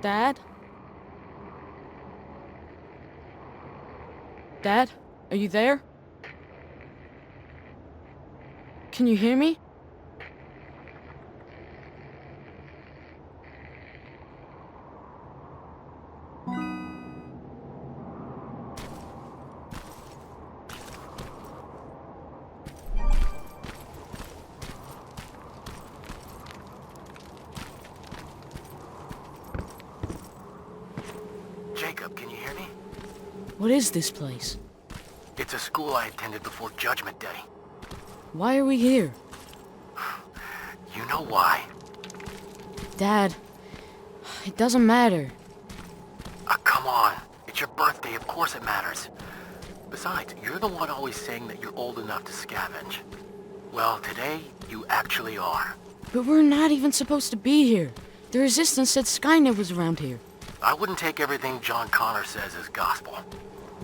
Dad? Dad? Are you there? Can you hear me? Jacob, can you hear me? What is this place? It's a school I attended before Judgment Day. Why are we here? You know why? Dad, it doesn't matter. Come on. It's your birthday, of course it matters. Besides, you're the one always saying that you're old enough to scavenge. Well, today, you actually are. But we're not even supposed to be here. The Resistance said Skynet was around here. I wouldn't take everything John Connor says as gospel.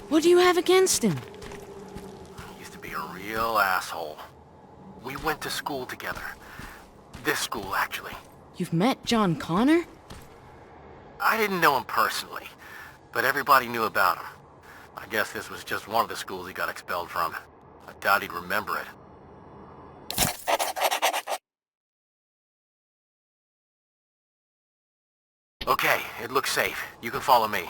What do you have against him? He used to be a real asshole. We went to school together. This school, actually. You've met John Connor? I didn't know him personally, but everybody knew about him. I guess this was just one of the schools he got expelled from. I doubt he'd remember it. Okay, it looks safe. You can follow me.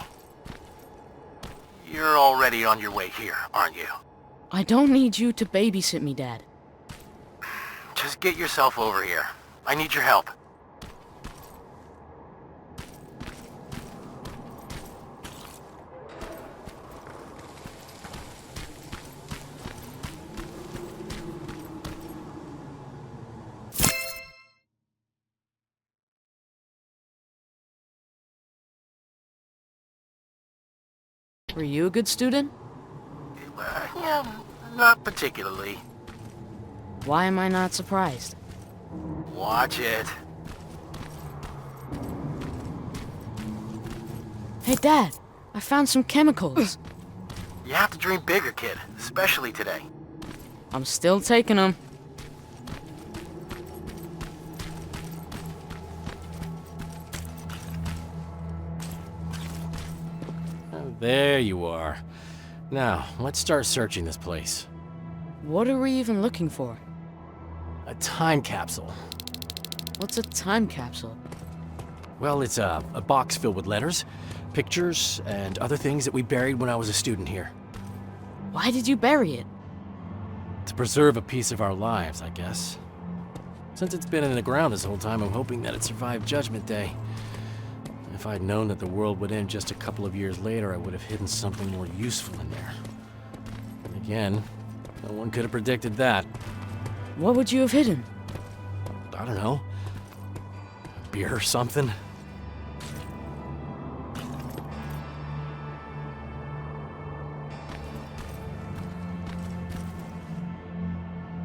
You're already on your way here, aren't you? I don't need you to babysit me, Dad. Just get yourself over here. I need your help. Were you a good student? Yeah, not particularly. Why am I not surprised? Watch it. Hey, Dad, I found some chemicals. You have to dream bigger, kid. Especially today. I'm still taking them. There you are. Now, let's start searching this place. What are we even looking for? A time capsule. What's a time capsule? Well, it's a box filled with letters, pictures, and other things that we buried when I was a student here. Why did you bury it? To preserve a piece of our lives, I guess. Since it's been in the ground this whole time, I'm hoping that it survived Judgment Day. If I'd known that the world would end just a couple of years later, I would have hidden something more useful in there. And again, no one could have predicted that. What would you have hidden? I don't know. A beer or something?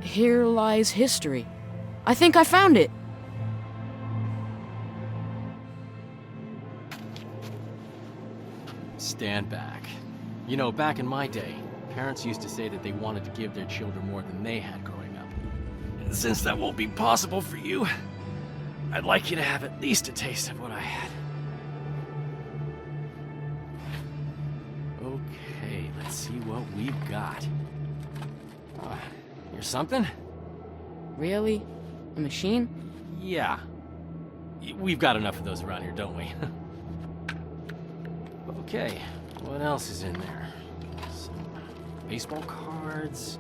Here lies history. I think I found it. Stand back. You know, back in my day, parents used to say that they wanted to give their children more than they had growing up. And since that won't be possible for you, I'd like you to have at least a taste of what I had. Okay, let's see what we've got. Here's something? Really? A machine? Yeah. We've got enough of those around here, don't we? Okay, what else is in there? Some baseball cards,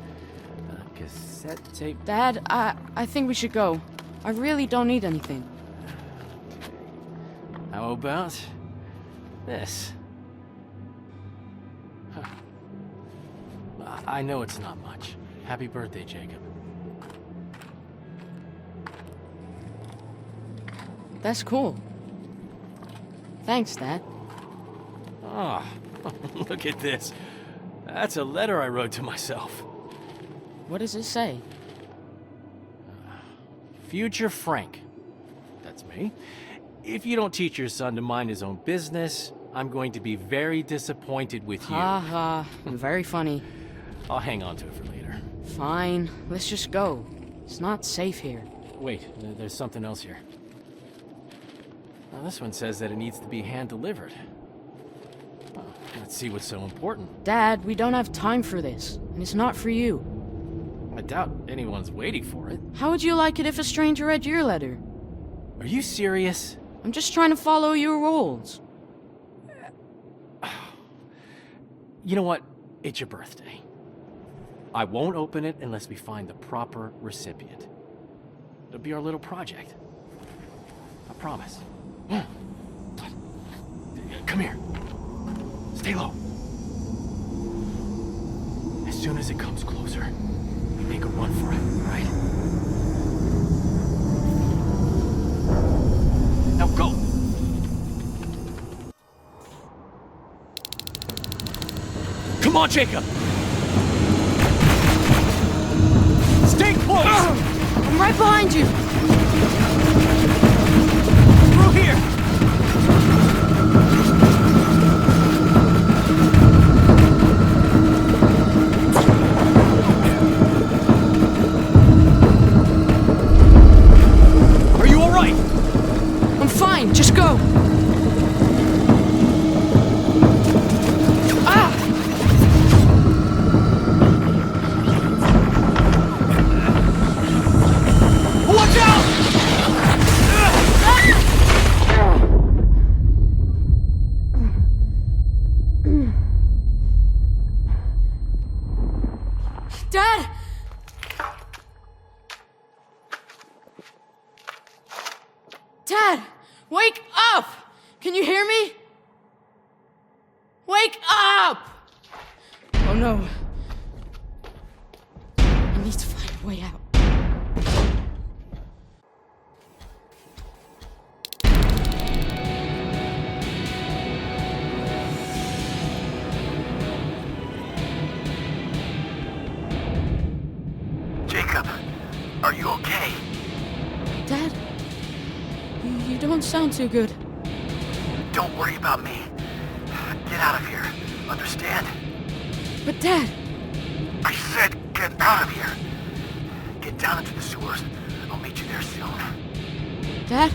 a cassette tape. Dad, I think we should go. I really don't need anything. How about this? Huh. I know it's not much. Happy birthday, Jacob. That's cool. Thanks, Dad. Oh, look at this. That's a letter I wrote to myself. What does it say? Future Frank. That's me. If you don't teach your son to mind his own business, I'm going to be very disappointed with you. Ha ha. Very funny. I'll hang on to it for later. Fine. Let's just go. It's not safe here. Wait, there's something else here. Now, this one says that it needs to be hand-delivered. Well, let's see what's so important. Dad, we don't have time for this, and it's not for you. I doubt anyone's waiting for it. How would you like it if a stranger read your letter? Are you serious? I'm just trying to follow your rules. You know what? It's your birthday. I won't open it unless we find the proper recipient. It'll be our little project. I promise. Come here. Stay low. As soon as it comes closer, we make a run for it, all right? Now go! Come on, Jacob! Stay close! I'm right behind you! Through here! Are you alright? I'm fine, just go! Ah! Watch out! Dad! Dad! Wake up! Can you hear me? Wake up! Oh no. I need to find a way out. Jacob, are you okay? Dad? You don't sound too good. Don't worry about me. Get out of here. Understand? But Dad! I said get out of here. Get down into the sewers. I'll meet you there soon. Dad?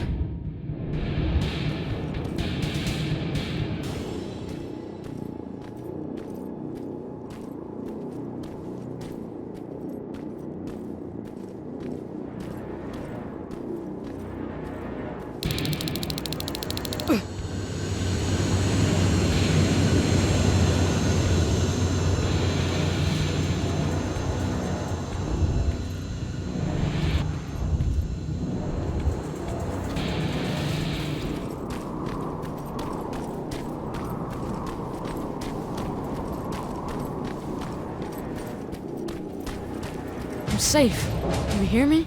I'm safe. Do you hear me?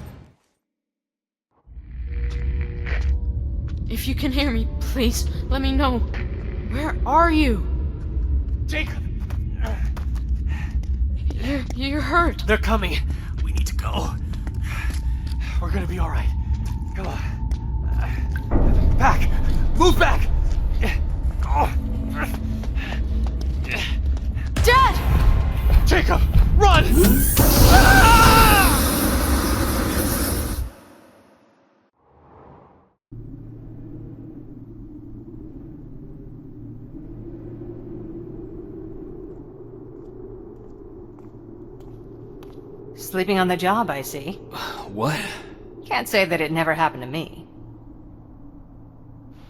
If you can hear me, please, let me know. Where are you? Jacob! You're hurt. They're coming. We need to go. We're gonna be alright. Come on. Back! Move back! Dad! Jacob! Run! Sleeping on the job, I see. What? Can't say that it never happened to me.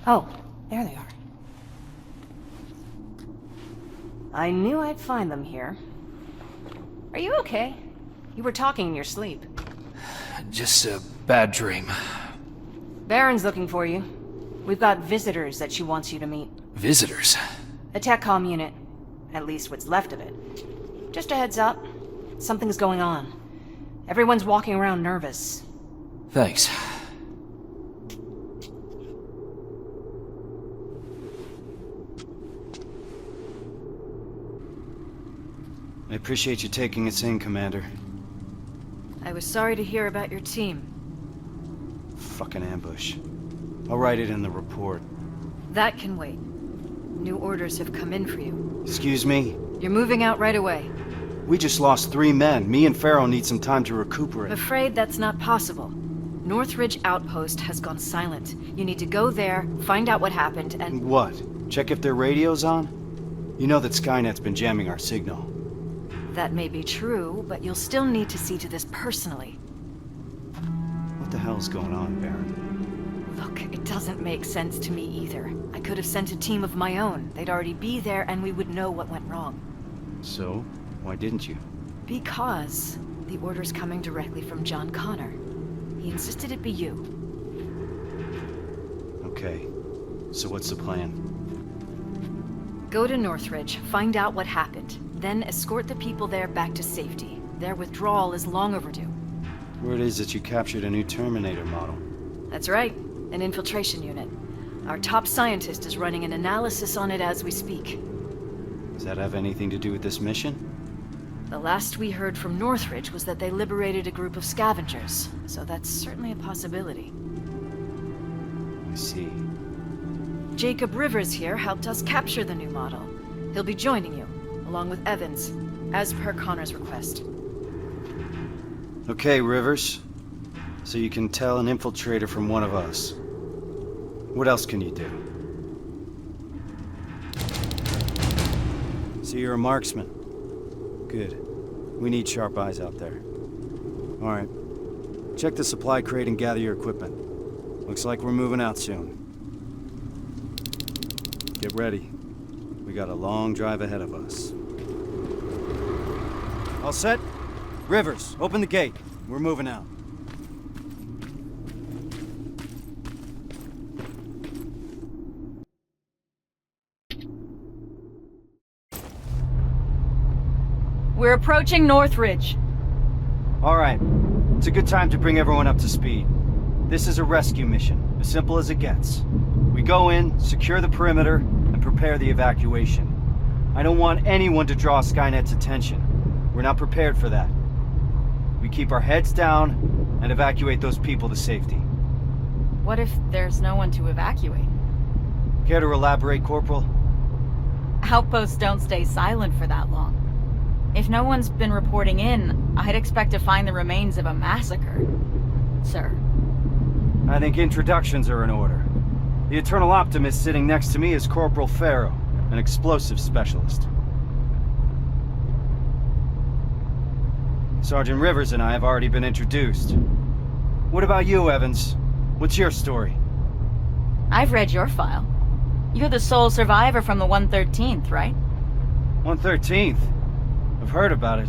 Oh, there they are. I knew I'd find them here. Are you okay? You were talking in your sleep. Just a bad dream. Baron's looking for you. We've got visitors that she wants you to meet. Visitors? A TechCom unit. At least what's left of it. Just a heads up. Something's going on. Everyone's walking around nervous. Thanks. I appreciate you taking us in, Commander. I was sorry to hear about your team. Fucking ambush. I'll write it in the report. That can wait. New orders have come in for you. Excuse me? You're moving out right away. We just lost 3 men. Me and Pharaoh need some time to I'm recuperate. afraid that's not possible. Northridge Outpost has gone silent. You need to go there, find out what happened, and... What? Check if their radio's on? You know that Skynet's been jamming our signal. That may be true, but you'll still need to see to this personally. What the hell's going on, Baron? Look, it doesn't make sense to me either. I could have sent a team of my own. They'd already be there and we would know what went wrong. So, why didn't you? Because the order's coming directly from John Connor. He insisted it be you. Okay, so what's the plan? Go to Northridge, find out what happened, then escort the people there back to safety. Their withdrawal is long overdue. Word is that you captured a new Terminator model. That's right, an infiltration unit. Our top scientist is running an analysis on it as we speak. Does that have anything to do with this mission? The last we heard from Northridge was that they liberated a group of scavengers, so that's certainly a possibility. I see. Jacob Rivers here helped us capture the new model. He'll be joining you, along with Evans, as per Connor's request. Okay, Rivers. So you can tell an infiltrator from one of us. What else can you do? So you're a marksman. Good. We need sharp eyes out there. Alright. Check the supply crate and gather your equipment. Looks like we're moving out soon. Get ready. We got a long drive ahead of us. All set? Rivers, open the gate. We're moving out. We're approaching Northridge. All right. It's a good time to bring everyone up to speed. This is a rescue mission, as simple as it gets. We go in, secure the perimeter, and prepare the evacuation. I don't want anyone to draw Skynet's attention. We're not prepared for that. We keep our heads down and evacuate those people to safety. What if there's no one to evacuate? Care to elaborate, Corporal? Outposts don't stay silent for that long. If no one's been reporting in, I'd expect to find the remains of a massacre, sir. I think introductions are in order. The Eternal Optimist sitting next to me is Corporal Farrow, an explosive specialist. Sergeant Rivers and I have already been introduced. What about you, Evans? What's your story? I've read your file. You're the sole survivor from the 113th, right? 113th? I've heard about it.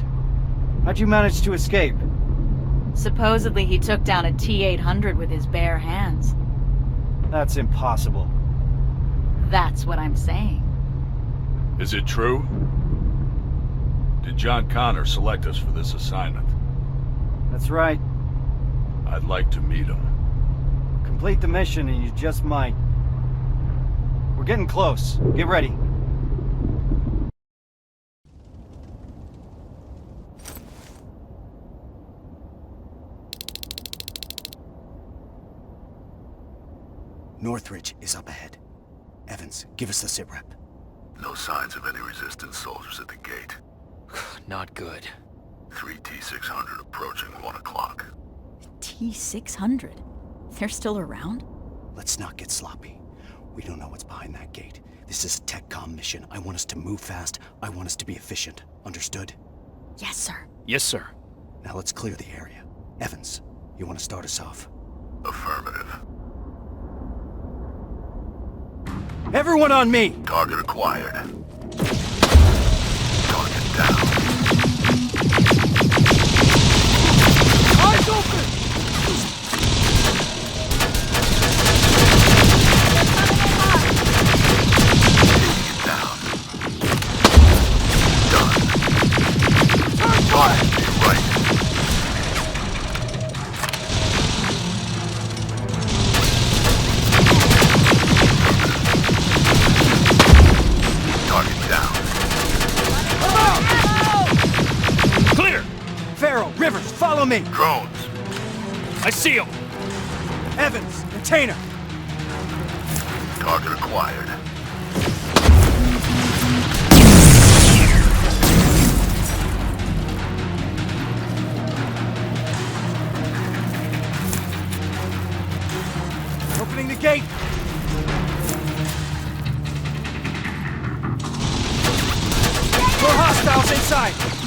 How'd you manage to escape? Supposedly he took down a T-800 with his bare hands. That's impossible. That's what I'm saying. Is it true? Did John Connor select us for this assignment? That's right. I'd like to meet him. Complete the mission and you just might. We're getting close. Get ready. Northridge is up ahead. Evans, give us the sitrep. No signs of any resistance soldiers at the gate. Not good. 3 T-600 approaching 1 o'clock. T-600? They're still around? Let's not get sloppy. We don't know what's behind that gate. This is a TechCom mission. I want us to move fast. I want us to be efficient. Understood? Yes, sir. Yes, sir. Now let's clear the area. Evans, you want to start us off? Affirmative. Everyone on me! Target acquired. Target down. Eyes open! Get down. Done. Turn fire! Right. Target down. Clear! Farrow, Rivers, follow me! Drones. I see him! Evans, container! Target acquired. inside!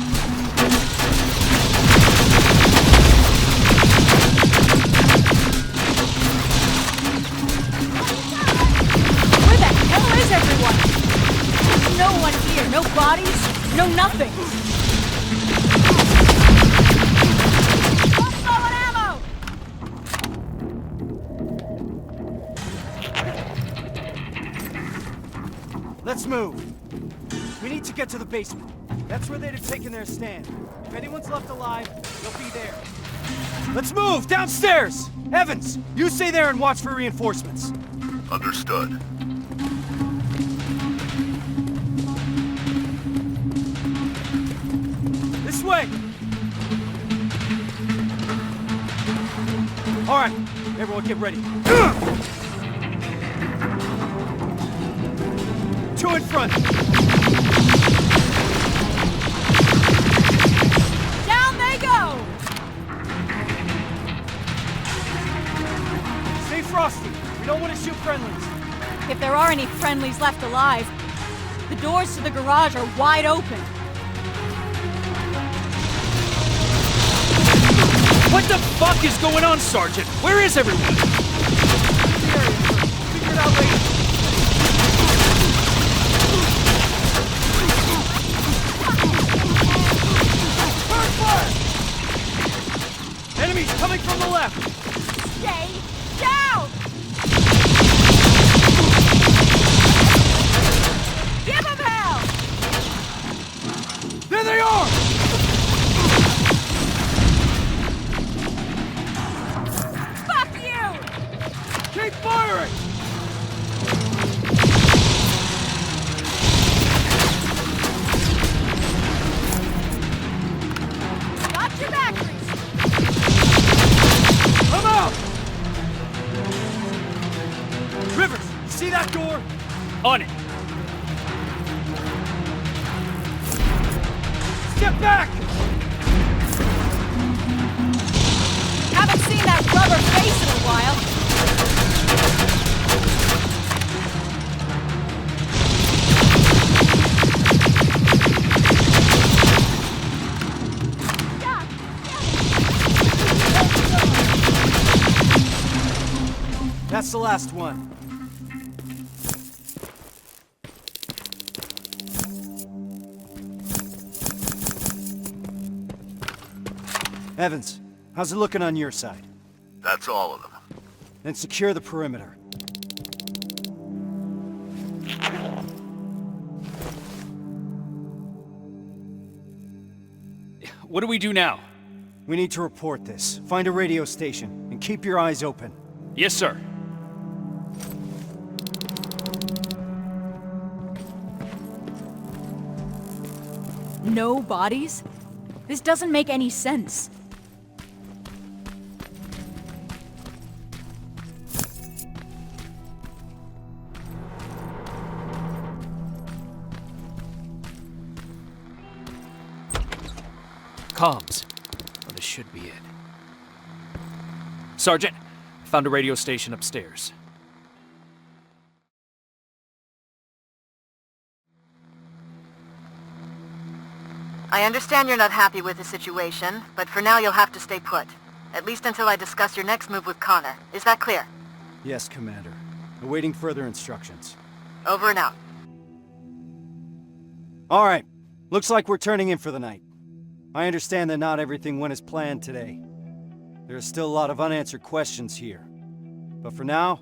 Where the hell is everyone? There's no one here. No bodies. No nothing. Lost all on ammo! Let's move. We need to get to the basement. That's where they'd have taken their stand. If anyone's left alive, they'll be there. Let's move! Downstairs! Evans, you stay there and watch for reinforcements. Understood. This way! Alright, everyone get ready. Two in front! Down they go! Stay frosty. We don't want to shoot friendlies. If there are any friendlies left alive, the doors to the garage are wide open. What the fuck is going on, Sergeant? Where is everyone? Figure it out later. Turn fire! Enemies coming from the left! Stay down! Give them hell! There they are! Fuck you! Keep firing! Got your back, Reese. Come out! Rivers, you see that door? On it. Step back! Haven't seen that rubber face in a while. That's the last one. Evans, how's it looking on your side? That's all of them. Then secure the perimeter. What do we do now? We need to report this. Find a radio station, and keep your eyes open. Yes, sir. No bodies? This doesn't make any sense. Comms. Well, this should be it. Sergeant, found a radio station upstairs. I understand you're not happy with the situation, but for now you'll have to stay put. At least until I discuss your next move with Connor. Is that clear? Yes, Commander. Awaiting further instructions. Over and out. All right. Looks like we're turning in for the night. I understand that not everything went as planned today. There are still a lot of unanswered questions here. But for now,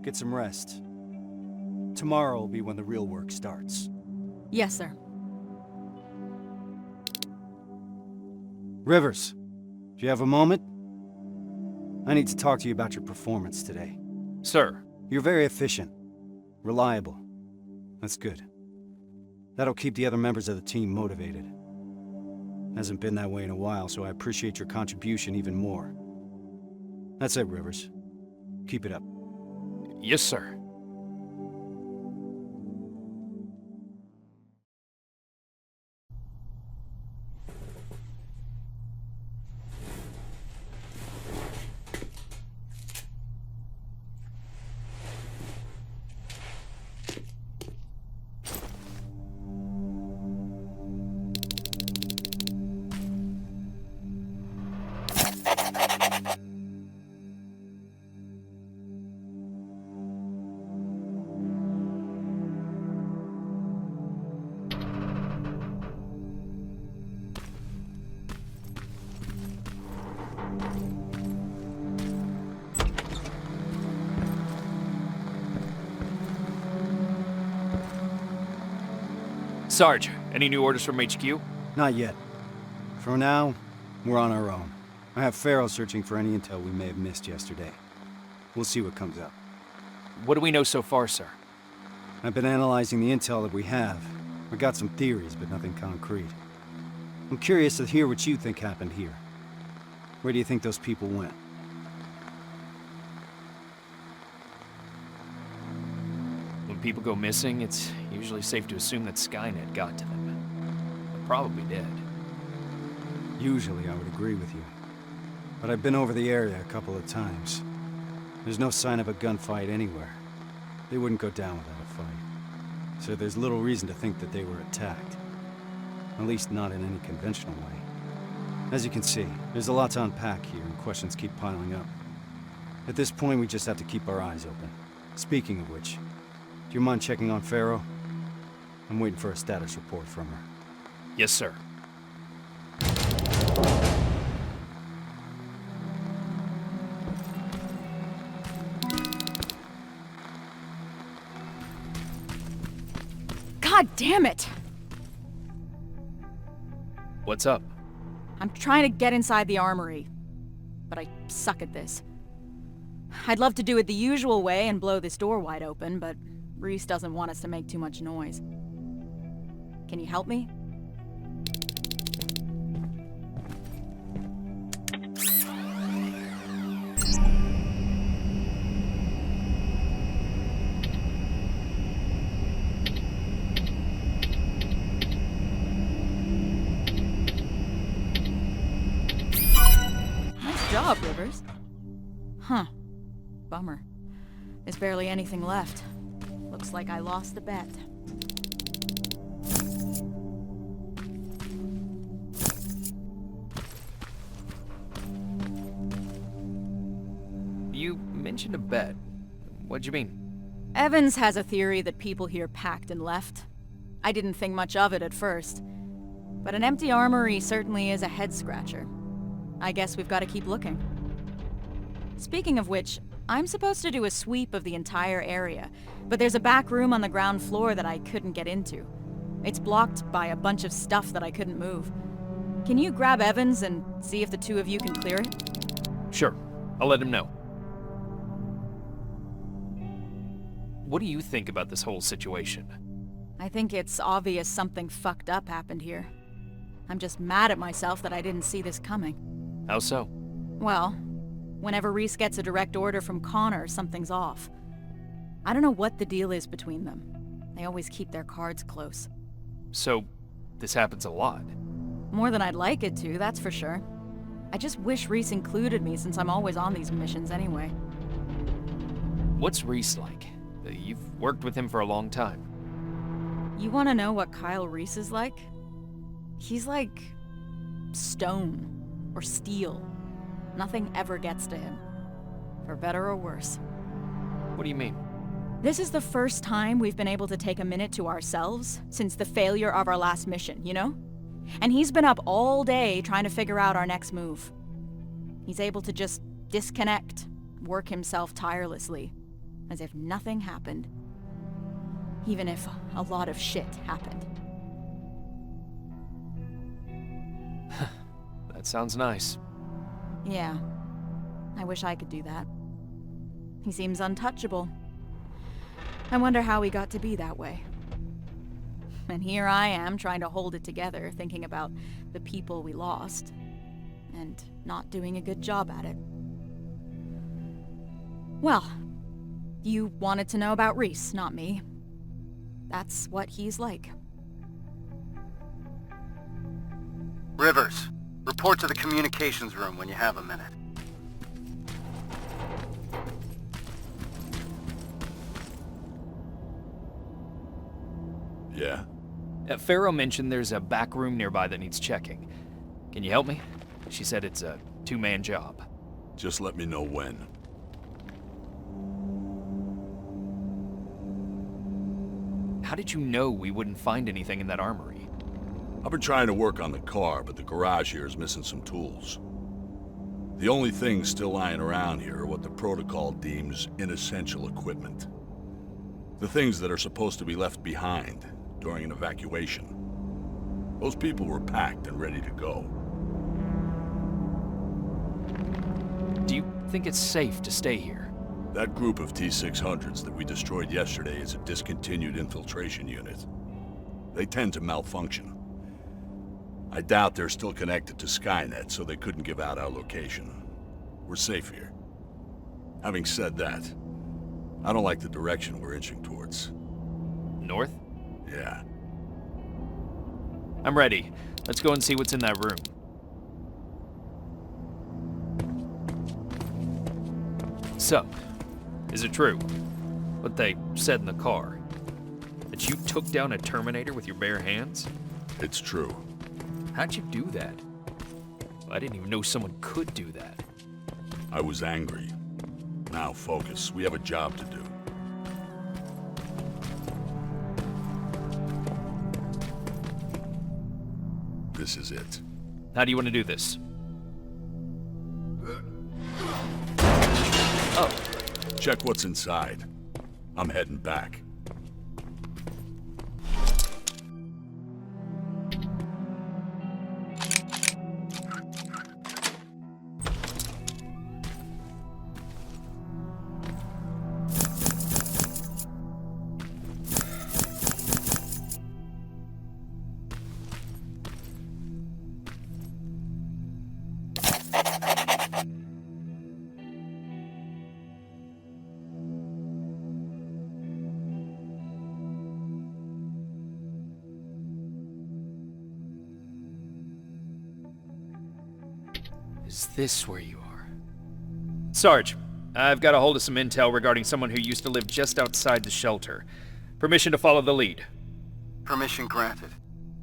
get some rest. Tomorrow will be when the real work starts. Yes, sir. Rivers, do you have a moment? I need to talk to you about your performance today. Sir. You're very efficient. Reliable. That's good. That'll keep the other members of the team motivated. Hasn't been that way in a while, so I appreciate your contribution even more. That's it, Rivers. Keep it up. Yes, sir. Sarge, any new orders from HQ? Not yet. For now, we're on our own. I have Farrell searching for any intel we may have missed yesterday. We'll see what comes up. What do we know so far, sir? I've been analyzing the intel that we have. We got some theories, but nothing concrete. I'm curious to hear what you think happened here. Where do you think those people went? When people go missing, it's usually safe to assume that Skynet got to them. They're probably dead. Usually I would agree with you. But I've been over the area a couple of times. There's no sign of a gunfight anywhere. They wouldn't go down without a fight. So there's little reason to think that they were attacked. At least not in any conventional way. As you can see, there's a lot to unpack here and questions keep piling up. At this point, we just have to keep our eyes open. Speaking of which, do you mind checking on Farrell? I'm waiting for a status report from her. Yes, sir. God damn it! What's up? I'm trying to get inside the armory, but I suck at this. I'd love to do it the usual way and blow this door wide open, but Rhys doesn't want us to make too much noise. Can you help me? Nice job, Rivers. Huh. Bummer. There's barely anything left. Looks like I lost the bet. You mentioned a bet. What'd you mean? Evans has a theory that people here packed and left. I didn't think much of it at first. But an empty armory certainly is a head-scratcher. I guess we've got to keep looking. Speaking of which, I'm supposed to do a sweep of the entire area, but there's a back room on the ground floor that I couldn't get into. It's blocked by a bunch of stuff that I couldn't move. Can you grab Evans and see if the two of you can clear it? Sure. I'll let him know. What do you think about this whole situation? I think it's obvious something fucked up happened here. I'm just mad at myself that I didn't see this coming. How so? Well, whenever Rhys gets a direct order from Connor, something's off. I don't know what the deal is between them. They always keep their cards close. So, this happens a lot? More than I'd like it to, that's for sure. I just wish Rhys included me since I'm always on these missions anyway. What's Rhys like? You've worked with him for a long time. You want to know what Kyle Reese is like? He's like stone or steel. Nothing ever gets to him, for better or worse. What do you mean? This is the first time we've been able to take a minute to ourselves since the failure of our last mission, you know? And he's been up all day trying to figure out our next move. He's able to just disconnect, work himself tirelessly, as if nothing happened. Even if a lot of shit happened. That sounds nice. Yeah. I wish I could do that. He seems untouchable. I wonder how he got to be that way. And here I am trying to hold it together, thinking about the people we lost. And not doing a good job at it. Well, you wanted to know about Rhys, not me. That's what he's like. Rivers, report to the communications room when you have a minute. Yeah? Farrell mentioned there's a back room nearby that needs checking. Can you help me? She said it's a two-man job. Just let me know when. How did you know we wouldn't find anything in that armory? I've been trying to work on the car, but the garage here is missing some tools. The only things still lying around here are what the protocol deems inessential equipment. The things that are supposed to be left behind, during an evacuation. Those people were packed and ready to go. Do you think it's safe to stay here? That group of T-600s that we destroyed yesterday is a discontinued infiltration unit. They tend to malfunction. I doubt they're still connected to Skynet, so they couldn't give out our location. We're safe here. Having said that, I don't like the direction we're inching towards. North? Yeah. I'm ready. Let's go and see what's in that room. So, is it true what they said in the car? That you took down a Terminator with your bare hands? It's true. How'd you do that? I didn't even know someone could do that. I was angry. Now focus. We have a job to do. This is it. How do you want to do this? Oh. Check what's inside. I'm heading back. Is this where you are? Sarge, I've got a hold of some intel regarding someone who used to live just outside the shelter. Permission to follow the lead. Permission granted.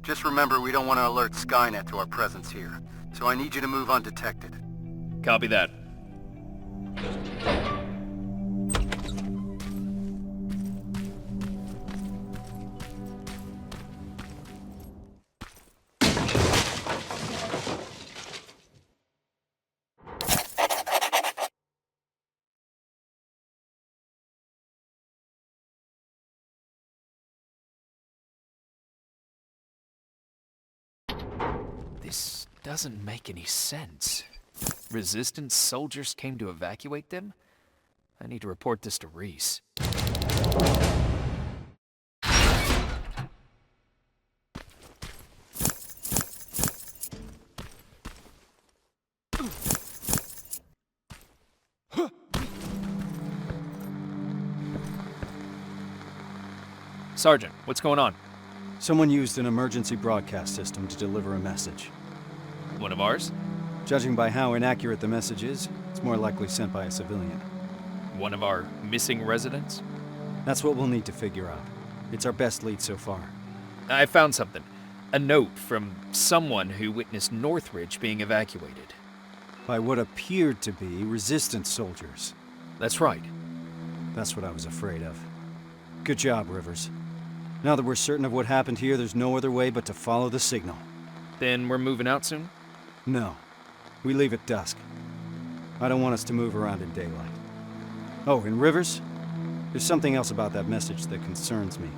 Just remember we don't want to alert Skynet to our presence here, so I need you to move undetected. Copy that. This doesn't make any sense. Resistance soldiers came to evacuate them? I need to report this to Reese. Sergeant, what's going on? Someone used an emergency broadcast system to deliver a message. One of ours? Judging by how inaccurate the message is, it's more likely sent by a civilian. One of our missing residents? That's what we'll need to figure out. It's our best lead so far. I found something. A note from someone who witnessed Northridge being evacuated. By what appeared to be resistance soldiers. That's right. That's what I was afraid of. Good job, Rivers. Now that we're certain of what happened here, there's no other way but to follow the signal. Then we're moving out soon? No. We leave at dusk. I don't want us to move around in daylight. Oh, and Rivers? There's something else about that message that concerns me.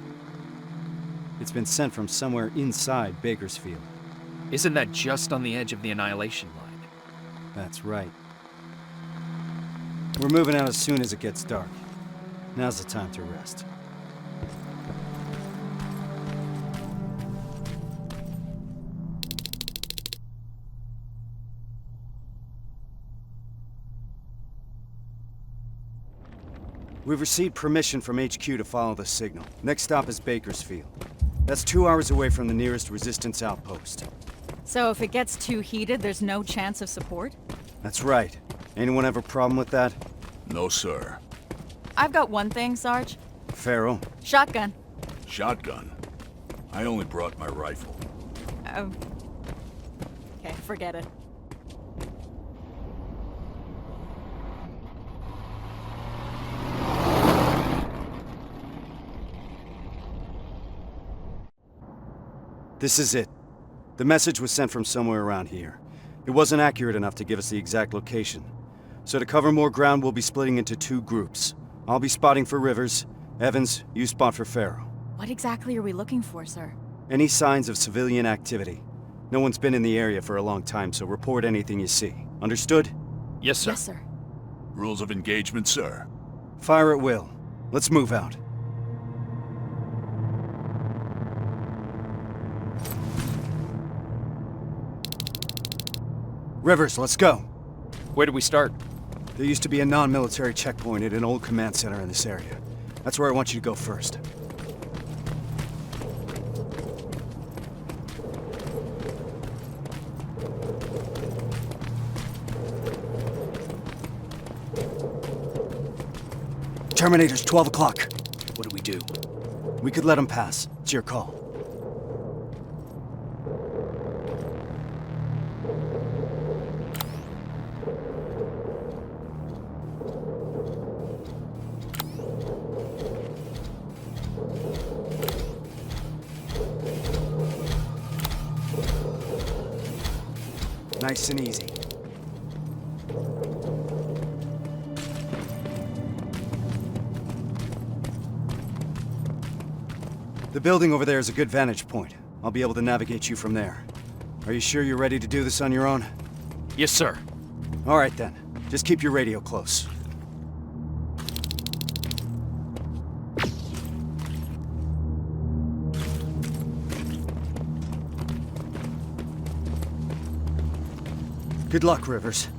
It's been sent from somewhere inside Bakersfield. Isn't that just on the edge of the Annihilation Line? That's right. We're moving out as soon as it gets dark. Now's the time to rest. We've received permission from HQ to follow the signal. Next stop is Bakersfield. That's 2 hours away from the nearest resistance outpost. So if it gets too heated, there's no chance of support? That's right. Anyone have a problem with that? No, sir. I've got one thing, Sarge. Farrell? Shotgun. Shotgun? I only brought my rifle. Okay, forget it. This is it. The message was sent from somewhere around here. It wasn't accurate enough to give us the exact location. So to cover more ground, we'll be splitting into 2 groups. I'll be spotting for Rivers. Evans, you spot for Farrell. What exactly are we looking for, sir? Any signs of civilian activity? No one's been in the area for a long time, so report anything you see. Understood? Yes, sir. Yes, sir. Rules of engagement, sir. Fire at will. Let's move out. Rivers, let's go. Where do we start? There used to be a non-military checkpoint at an old command center in this area. That's where I want you to go first. Terminator's 12 o'clock. What do we do? We could let him pass. It's your call. Nice and easy. The building over there is a good vantage point. I'll be able to navigate you from there. Are you sure you're ready to do this on your own? Yes, sir. All right then. Just keep your radio close. Good luck, Rivers.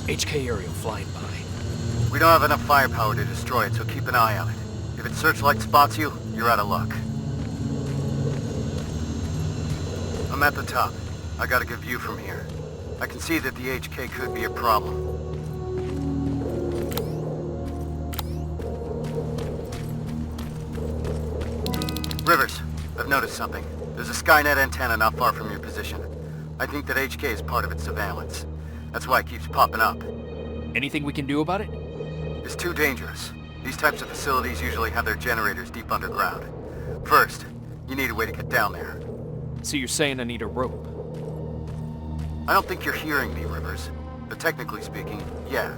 HK aerial flying by. We don't have enough firepower to destroy it, so keep an eye on it. If its searchlight spots you, you're out of luck. I'm at the top. I got a good view from here. I can see that the HK could be a problem. Rivers, I've noticed something. There's a Skynet antenna not far from your position. I think that HK is part of its surveillance. That's why it keeps popping up. Anything we can do about it? It's too dangerous. These types of facilities usually have their generators deep underground. First, you need a way to get down there. So you're saying I need a rope? I don't think you're hearing me, Rivers. But technically speaking, yeah,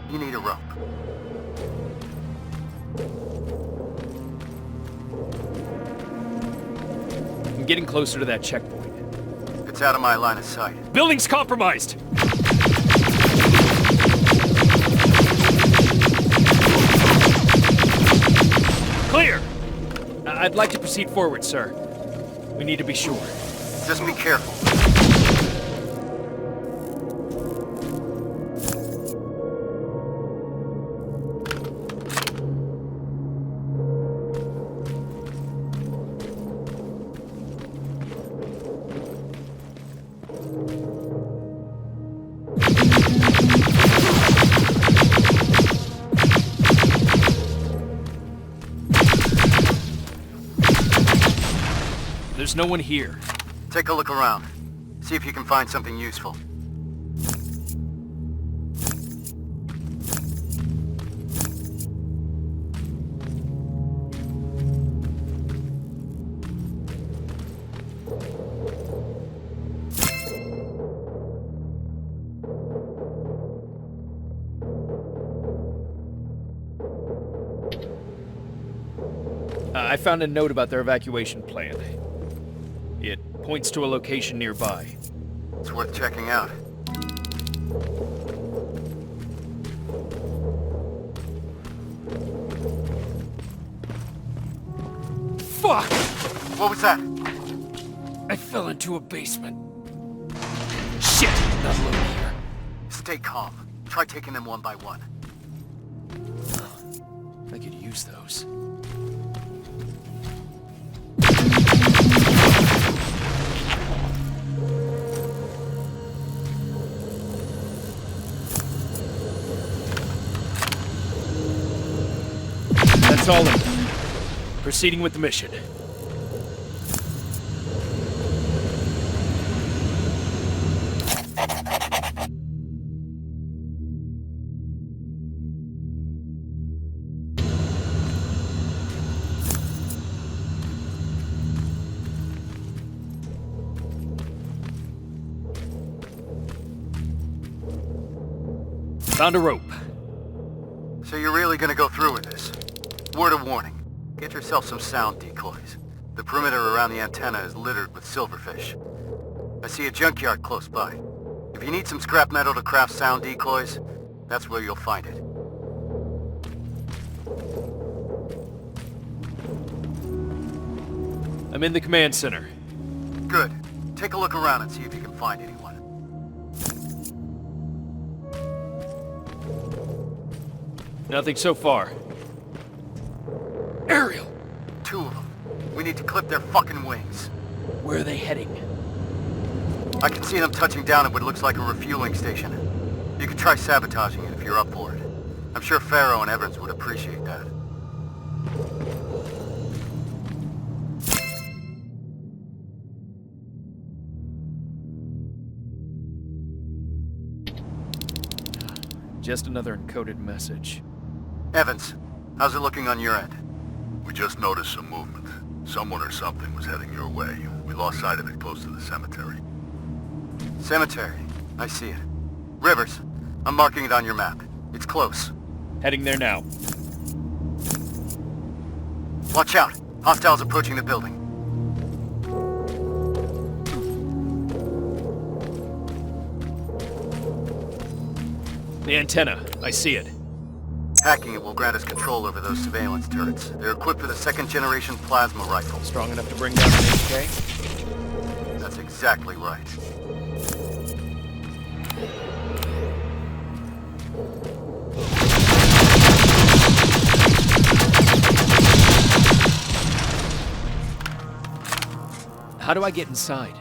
you need a rope. I'm getting closer to that checkpoint. It's out of my line of sight. Building's compromised! Clear! I'd like to proceed forward, sir. We need to be sure. Just be careful. There's no one here. Take a look around. See if you can find something useful. I found a note about their evacuation plan. It points to a location nearby. It's worth checking out. Fuck! What was that? I fell into a basement. Shit! Not alone here. Stay calm. Try taking them one by one. I could use those. That's all of them. Proceeding with the mission. So Found a rope. you're really gonna go through with this? Word of warning. Get yourself some sound decoys. The perimeter around the antenna is littered with silverfish. I see a junkyard close by. If you need some scrap metal to craft sound decoys, that's where you'll find it. I'm in the command center. Good. Take a look around and see if you can find anyone. Nothing so far. Ariel! 2 of them. We need to clip their fucking wings. Where are they heading? I can see them touching down at what looks like a refueling station. You could try sabotaging it if you're up for it. I'm sure Farrow and Evans would appreciate that. Just another encoded message. Evans, how's it looking on your end? We just noticed some movement. Someone or something was heading your way. We lost sight of it close to the cemetery. Cemetery. I see it. Rivers, I'm marking it on your map. It's close. Heading there now. Watch out. Hostiles approaching the building. The antenna. I see it. Hacking it will grant us control over those surveillance turrets. They're equipped with a second-generation plasma rifle. Strong enough to bring down an HK? That's exactly right. How do I get inside?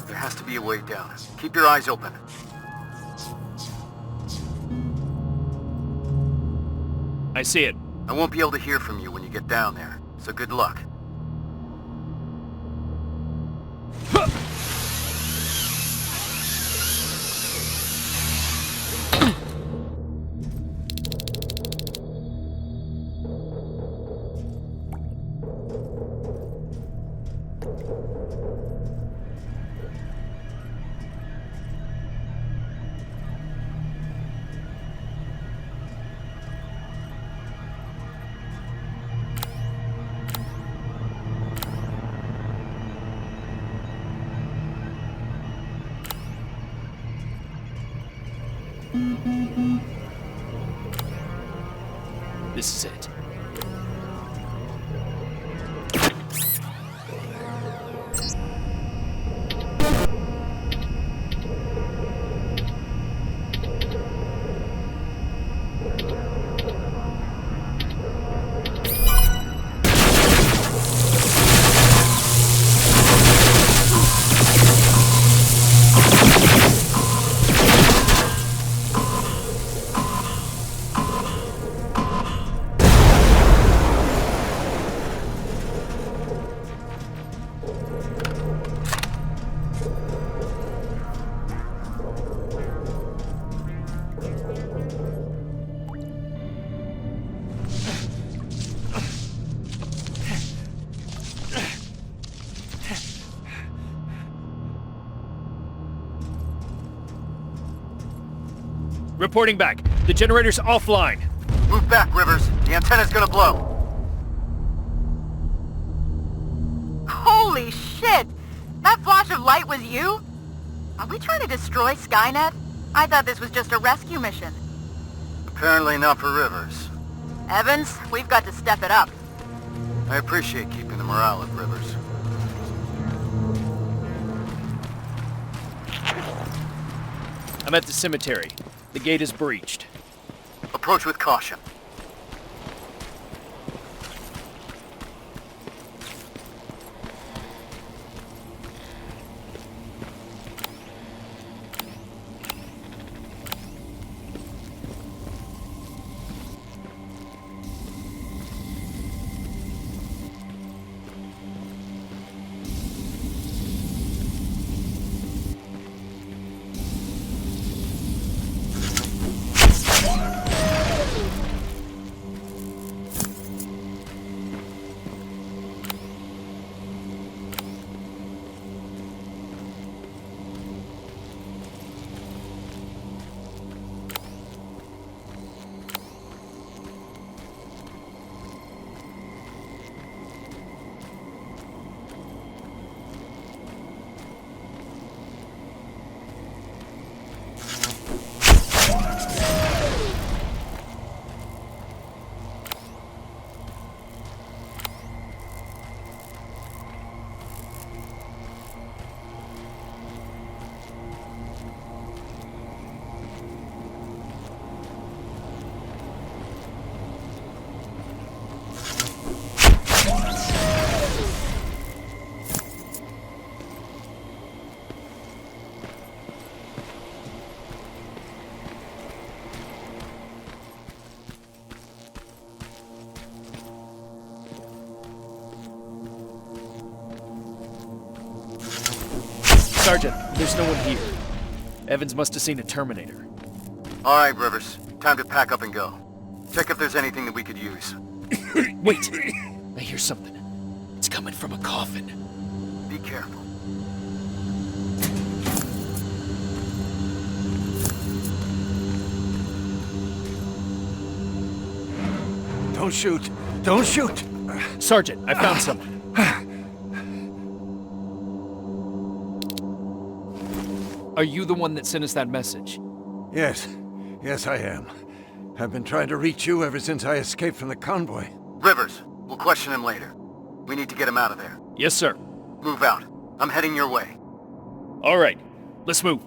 There has to be a way down. Keep your eyes open. I see it. I won't be able to hear from you when you get down there, so good luck. This is it. Reporting back. The generator's offline. Move back, Rivers. The antenna's gonna blow. Holy shit! That flash of light was you? Are we trying to destroy Skynet? I thought this was just a rescue mission. Apparently not for Rivers. Evans, we've got to step it up. I appreciate keeping the morale of Rivers. I'm at the cemetery. The gate is breached. Approach with caution. Sergeant, there's no one here. Evans must have seen a Terminator. All right, Rivers. Time to pack up and go. Check if there's anything that we could use. Wait! I hear something. It's coming from a coffin. Be careful. Don't shoot! Don't shoot! Sergeant, I found someone. Are you the one that sent us that message? Yes. Yes, I am. I've been trying to reach you ever since I escaped from the convoy. Rivers, we'll question him later. We need to get him out of there. Yes, sir. Move out. I'm heading your way. All right, let's move.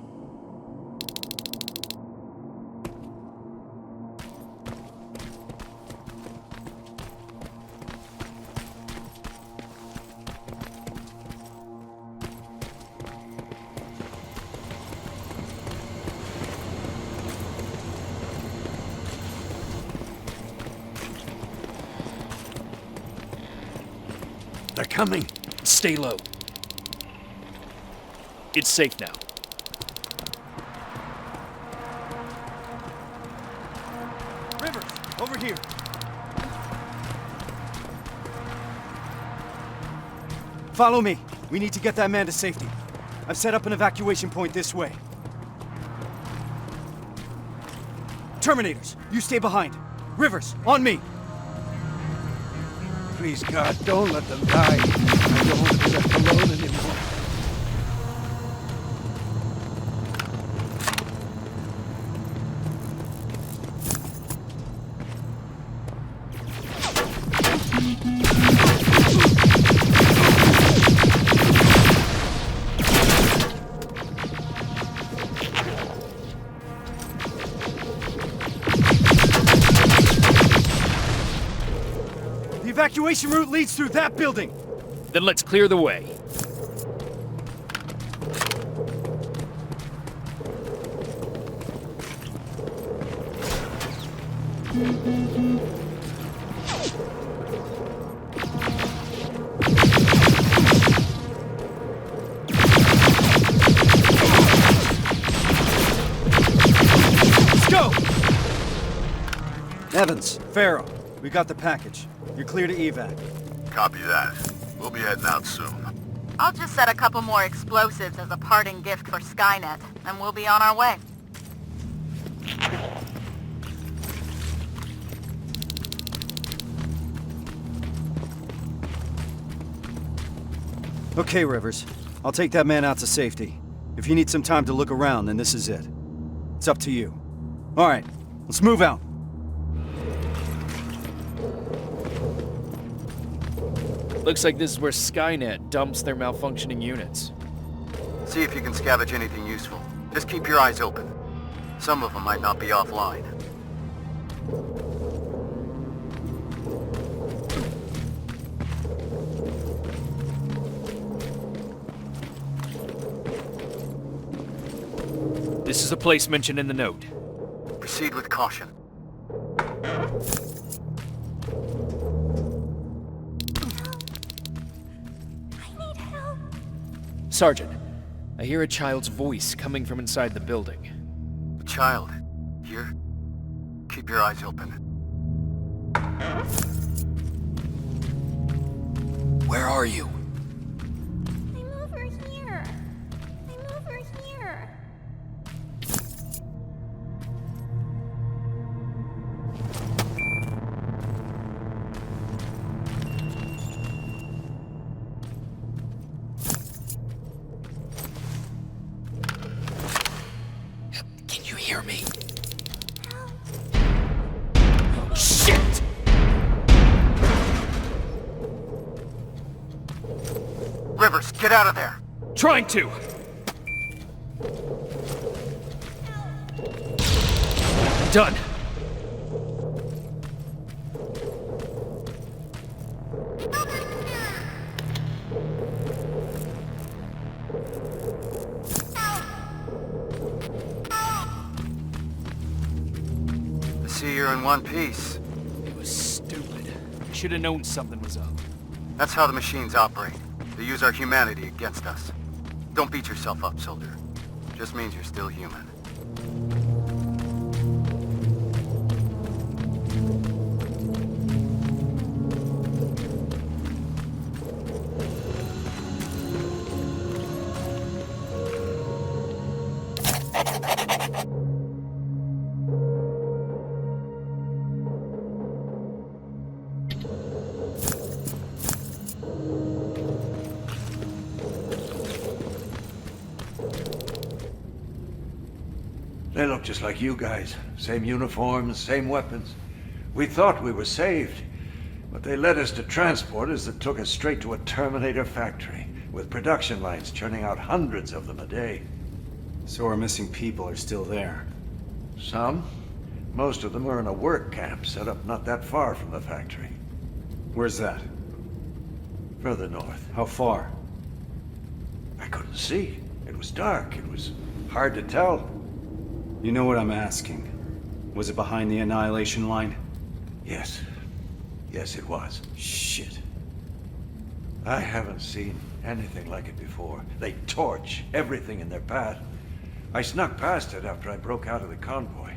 They're coming. Stay low. It's safe now. Rivers, over here. Follow me. We need to get that man to safety. I've set up an evacuation point this way. Terminators, you stay behind. Rivers, on me. Please, God, don't let them die. I don't want to be left alone anymore. The evacuation route leads through that building. Then let's clear the way. Let's go! Evans, Farrow, we got the package. You're clear to evac. Copy that. We'll be heading out soon. I'll just set a couple more explosives as a parting gift for Skynet, and we'll be on our way. Okay, Rivers. I'll take that man out to safety. If you need some time to look around, then this is it. It's up to you. All right, let's move out. Looks like this is where Skynet dumps their malfunctioning units. See if you can scavenge anything useful. Just keep your eyes open. Some of them might not be offline. This is a place mentioned in the note. Proceed with caution. Sergeant, I hear a child's voice coming from inside the building. A child. Here? Keep your eyes open. Where are you? I'm over here. I'm over here. Can you hear me? Shit! Rivers, get out of there! Trying to! Done. I see you're in one piece. It was stupid. Should have known something was up. That's how the machines operate. They use our humanity against us. Don't beat yourself up, soldier. Just means you're still human. They look just like you guys. Same uniforms, same weapons. We thought we were saved, but they led us to transporters that took us straight to a Terminator factory, with production lines churning out hundreds of them a day. So our missing people are still there. Some. Most of them are in a work camp set up not that far from the factory. Where's that? Further north. How far? I couldn't see. It was dark. It was hard to tell. You know what I'm asking. Was it behind the Annihilation Line? Yes. Yes, it was. Shit. I haven't seen anything like it before. They torch everything in their path. I snuck past it after I broke out of the convoy.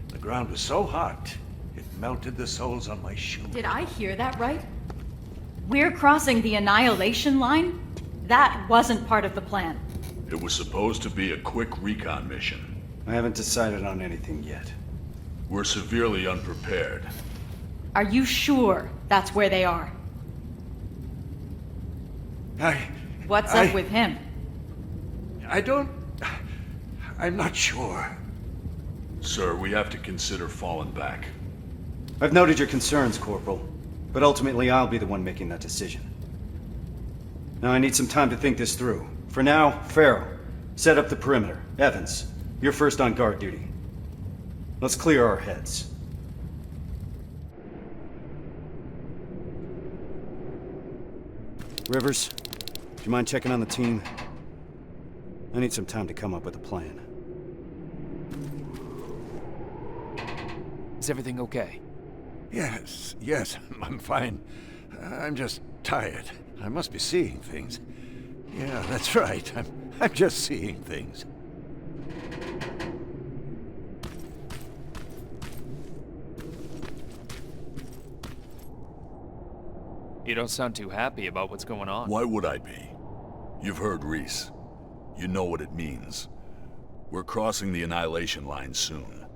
The ground was so hot, it melted the soles on my shoes. Did I hear that right? We're crossing the Annihilation Line? That wasn't part of the plan. It was supposed to be a quick recon mission. I haven't decided on anything yet. We're severely unprepared. Are you sure that's where they are? What's up with him? I'm not sure. Sir, we have to consider falling back. I've noted your concerns, Corporal, but ultimately I'll be the one making that decision. Now I need some time to think this through. For now, Farrow, set up the perimeter. Evans, you're first on guard duty. Let's clear our heads. Rivers, do you mind checking on the team? I need some time to come up with a plan. Is everything okay? Yes, I'm fine. I'm just tired. I must be seeing things. Yeah, that's right. I'm just seeing things. You don't sound too happy about what's going on. Why would I be? You've heard Reese. You know what it means. We're crossing the Annihilation Line soon.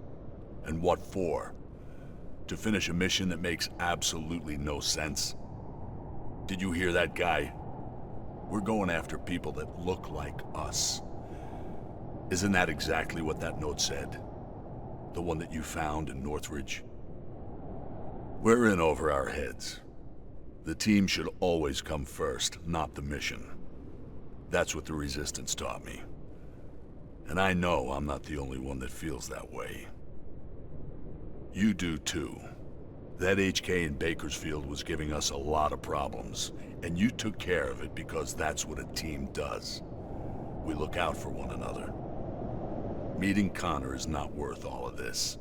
And what for? To finish a mission that makes absolutely no sense? Did you hear that guy? We're going after people that look like us. Isn't that exactly what that note said? The one that you found in Northridge? We're in over our heads. The team should always come first, not the mission. That's what the Resistance taught me. And I know I'm not the only one that feels that way. You do too. That HK in Bakersfield was giving us a lot of problems, and you took care of it because that's what a team does. We look out for one another. Meeting Connor is not worth all of this.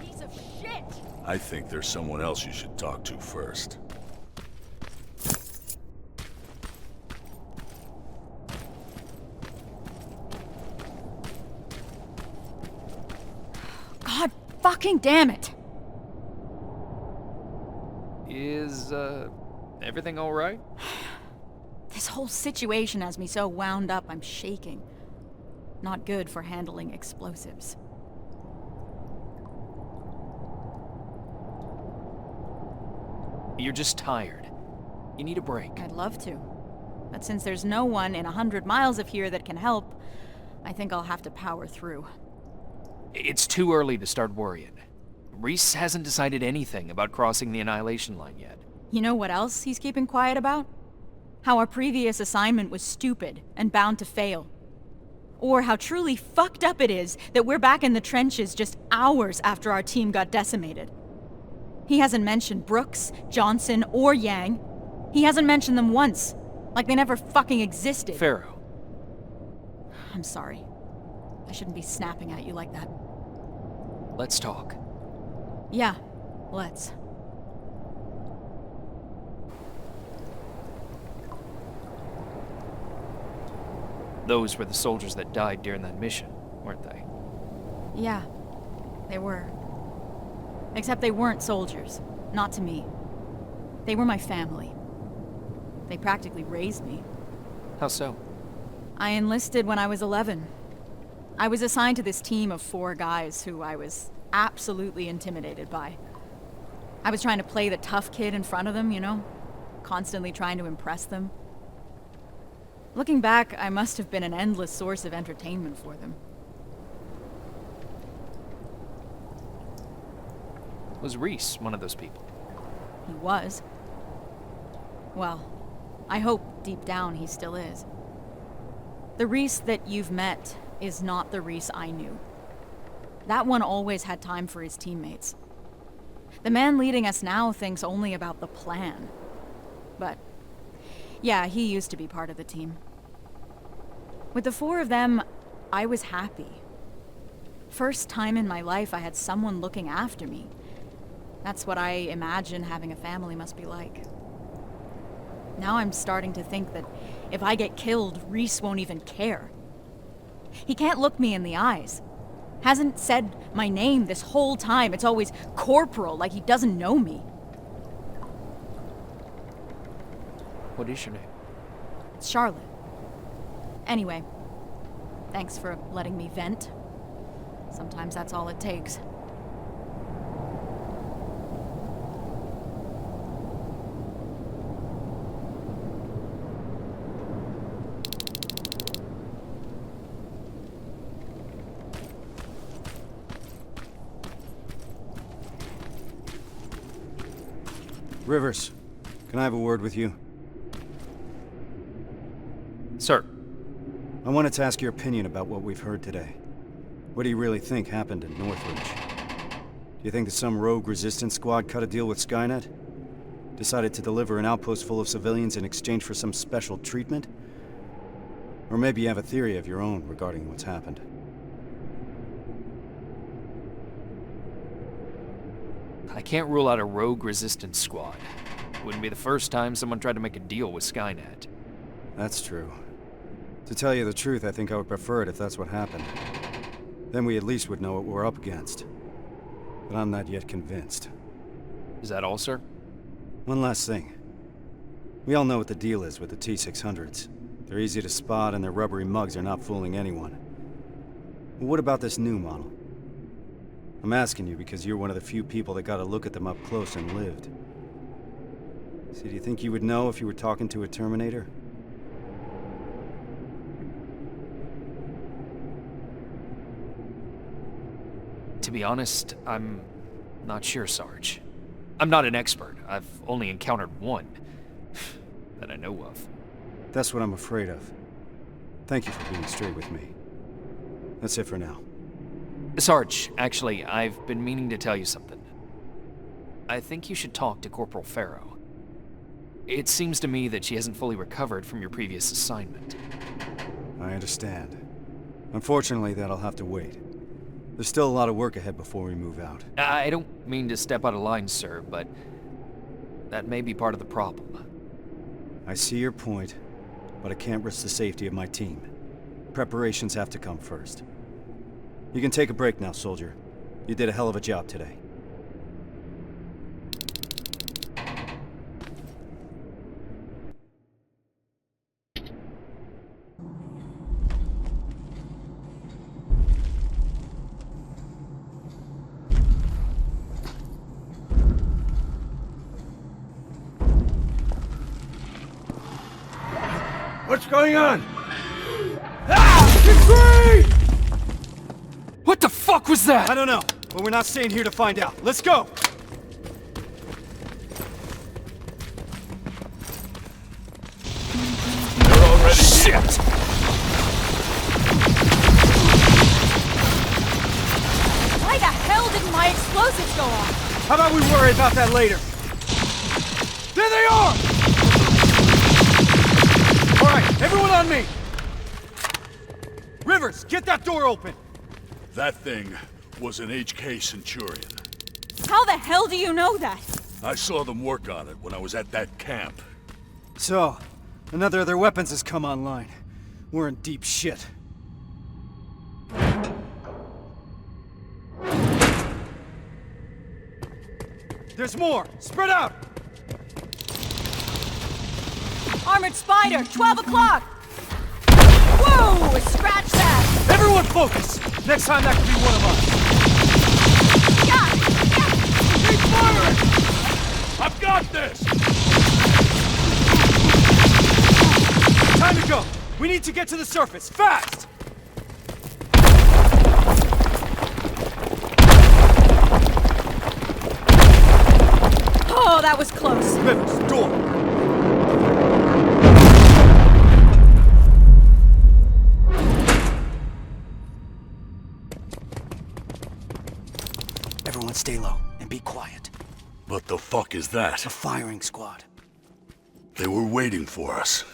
Piece of shit! I think there's someone else you should talk to first. God fucking damn it! Is, everything alright? This whole situation has me so wound up I'm shaking. Not good for handling explosives. You're just tired. You need a break. I'd love to. But since there's no one in 100 miles of here that can help, I think I'll have to power through. It's too early to start worrying. Reese hasn't decided anything about crossing the Annihilation Line yet. You know what else he's keeping quiet about? How our previous assignment was stupid and bound to fail. Or how truly fucked up it is that we're back in the trenches just hours after our team got decimated. He hasn't mentioned Brooks, Johnson, or Yang. He hasn't mentioned them once, like they never fucking existed. Farrow. I'm sorry. I shouldn't be snapping at you like that. Let's talk. Yeah, let's. Those were the soldiers that died during that mission, weren't they? Yeah, they were. Except they weren't soldiers. Not to me. They were my family. They practically raised me. How so? I enlisted when I was 11. I was assigned to this team of 4 guys who I was absolutely intimidated by. I was trying to play the tough kid in front of them, you know? Constantly trying to impress them. Looking back, I must have been an endless source of entertainment for them. Was Reese one of those people? He was. Well, I hope deep down he still is. The Reese that you've met is not the Reese I knew. That one always had time for his teammates. The man leading us now thinks only about the plan. But, yeah, he used to be part of the team. With the 4 of them, I was happy. First time in my life I had someone looking after me. That's what I imagine having a family must be like. Now I'm starting to think that if I get killed, Reese won't even care. He can't look me in the eyes. Hasn't said my name this whole time. It's always Corporal, like he doesn't know me. What is your name? It's Charlotte. Anyway, thanks for letting me vent. Sometimes that's all it takes. Rivers, can I have a word with you? Sir. I wanted to ask your opinion about what we've heard today. What do you really think happened in Northridge? Do you think that some rogue resistance squad cut a deal with Skynet? Decided to deliver an outpost full of civilians in exchange for some special treatment? Or maybe you have a theory of your own regarding what's happened. I can't rule out a rogue resistance squad. Wouldn't be the first time someone tried to make a deal with Skynet. That's true. To tell you the truth, I think I would prefer it if that's what happened. Then we at least would know what we're up against. But I'm not yet convinced. Is that all, sir? One last thing. We all know what the deal is with the T-600s. They're easy to spot and their rubbery mugs are not fooling anyone. But what about this new model? I'm asking you because you're one of the few people that got a look at them up close and lived. So do you think you would know if you were talking to a Terminator? To be honest, I'm not sure, Sarge. I'm not an expert. I've only encountered one that I know of. That's what I'm afraid of. Thank you for being straight with me. That's it for now. Sarge, actually, I've been meaning to tell you something. I think you should talk to Corporal Farrow. It seems to me that she hasn't fully recovered from your previous assignment. I understand. Unfortunately, that'll have to wait. There's still a lot of work ahead before we move out. I don't mean to step out of line, sir, but that may be part of the problem. I see your point, but I can't risk the safety of my team. Preparations have to come first. You can take a break now, soldier. You did a hell of a job today. What's going on? Ah! It's free! What the fuck was that? I don't know, but we're not staying here to find out. Let's go! They're already Shit! Why the hell didn't my explosives go off? How about we worry about that later? There they are! All right, everyone on me! Rivers, get that door open! That thing was an HK Centurion. How the hell do you know that? I saw them work on it when I was at that camp. So, another of their weapons has come online. We're in deep shit. There's more! Spread out! Armored Spider, 12 o'clock! Whoa! Scratch that! Everyone focus! Next time that could be one of us! Keep firing! I've got this! Time to go! We need to get to the surface, fast! Oh, that was close. Rivers, door! Everyone stay low and be quiet. What the fuck is that? A firing squad. They were waiting for us.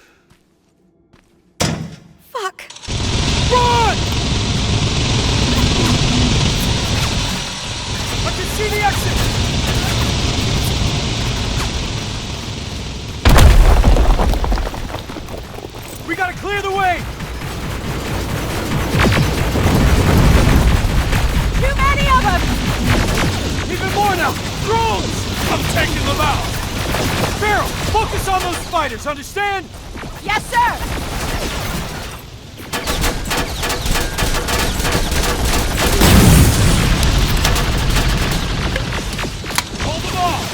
Fuck. Run! I can see the exit! We gotta clear the way! Too many of them! Even more now! Drones! I'm taking them out! Farrell, focus on those spiders, understand? Yes, sir! Hold them off!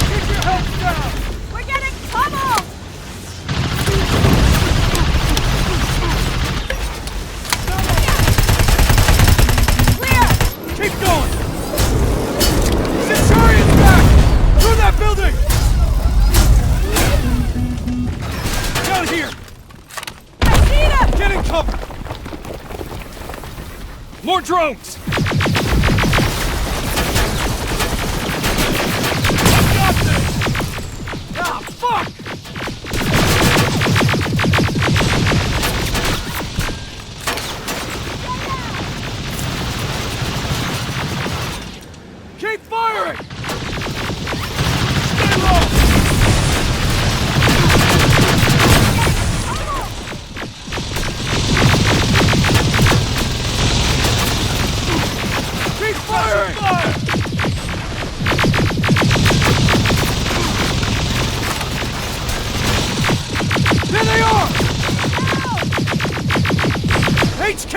Keep your heads down! We're getting pummeled! Clear! Keep going! Centurion's back! Through that building! Down here! I see them! Get in cover! More drones! I've got this! Ah, fuck! Keep firing! Stay low! Keep firing! Fire! There they are! HK!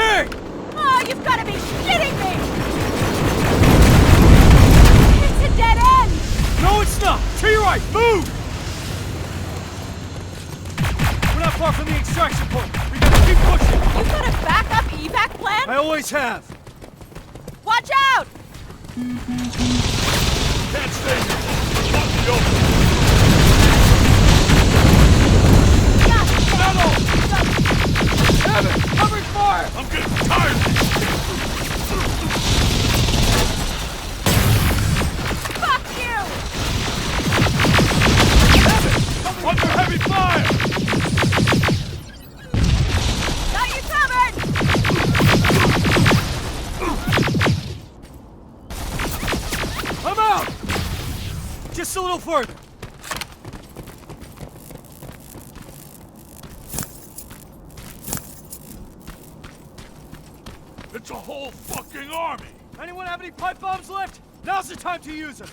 Oh, you've got to be shitting me! It's a dead end! No, it's not! To your right! Move! We're not far from the extraction point. We gotta keep pushing! You've got a backup evac plan? I always have! Watch out! Can't stay here! Lock the open! Metal! Have it! Covering fire! I'm getting tired of this! Fuck you! Under heavy fire! Got you covered! I'm out! Just a little further. It's a whole fucking army! Anyone have any pipe bombs left? Now's the time to use them.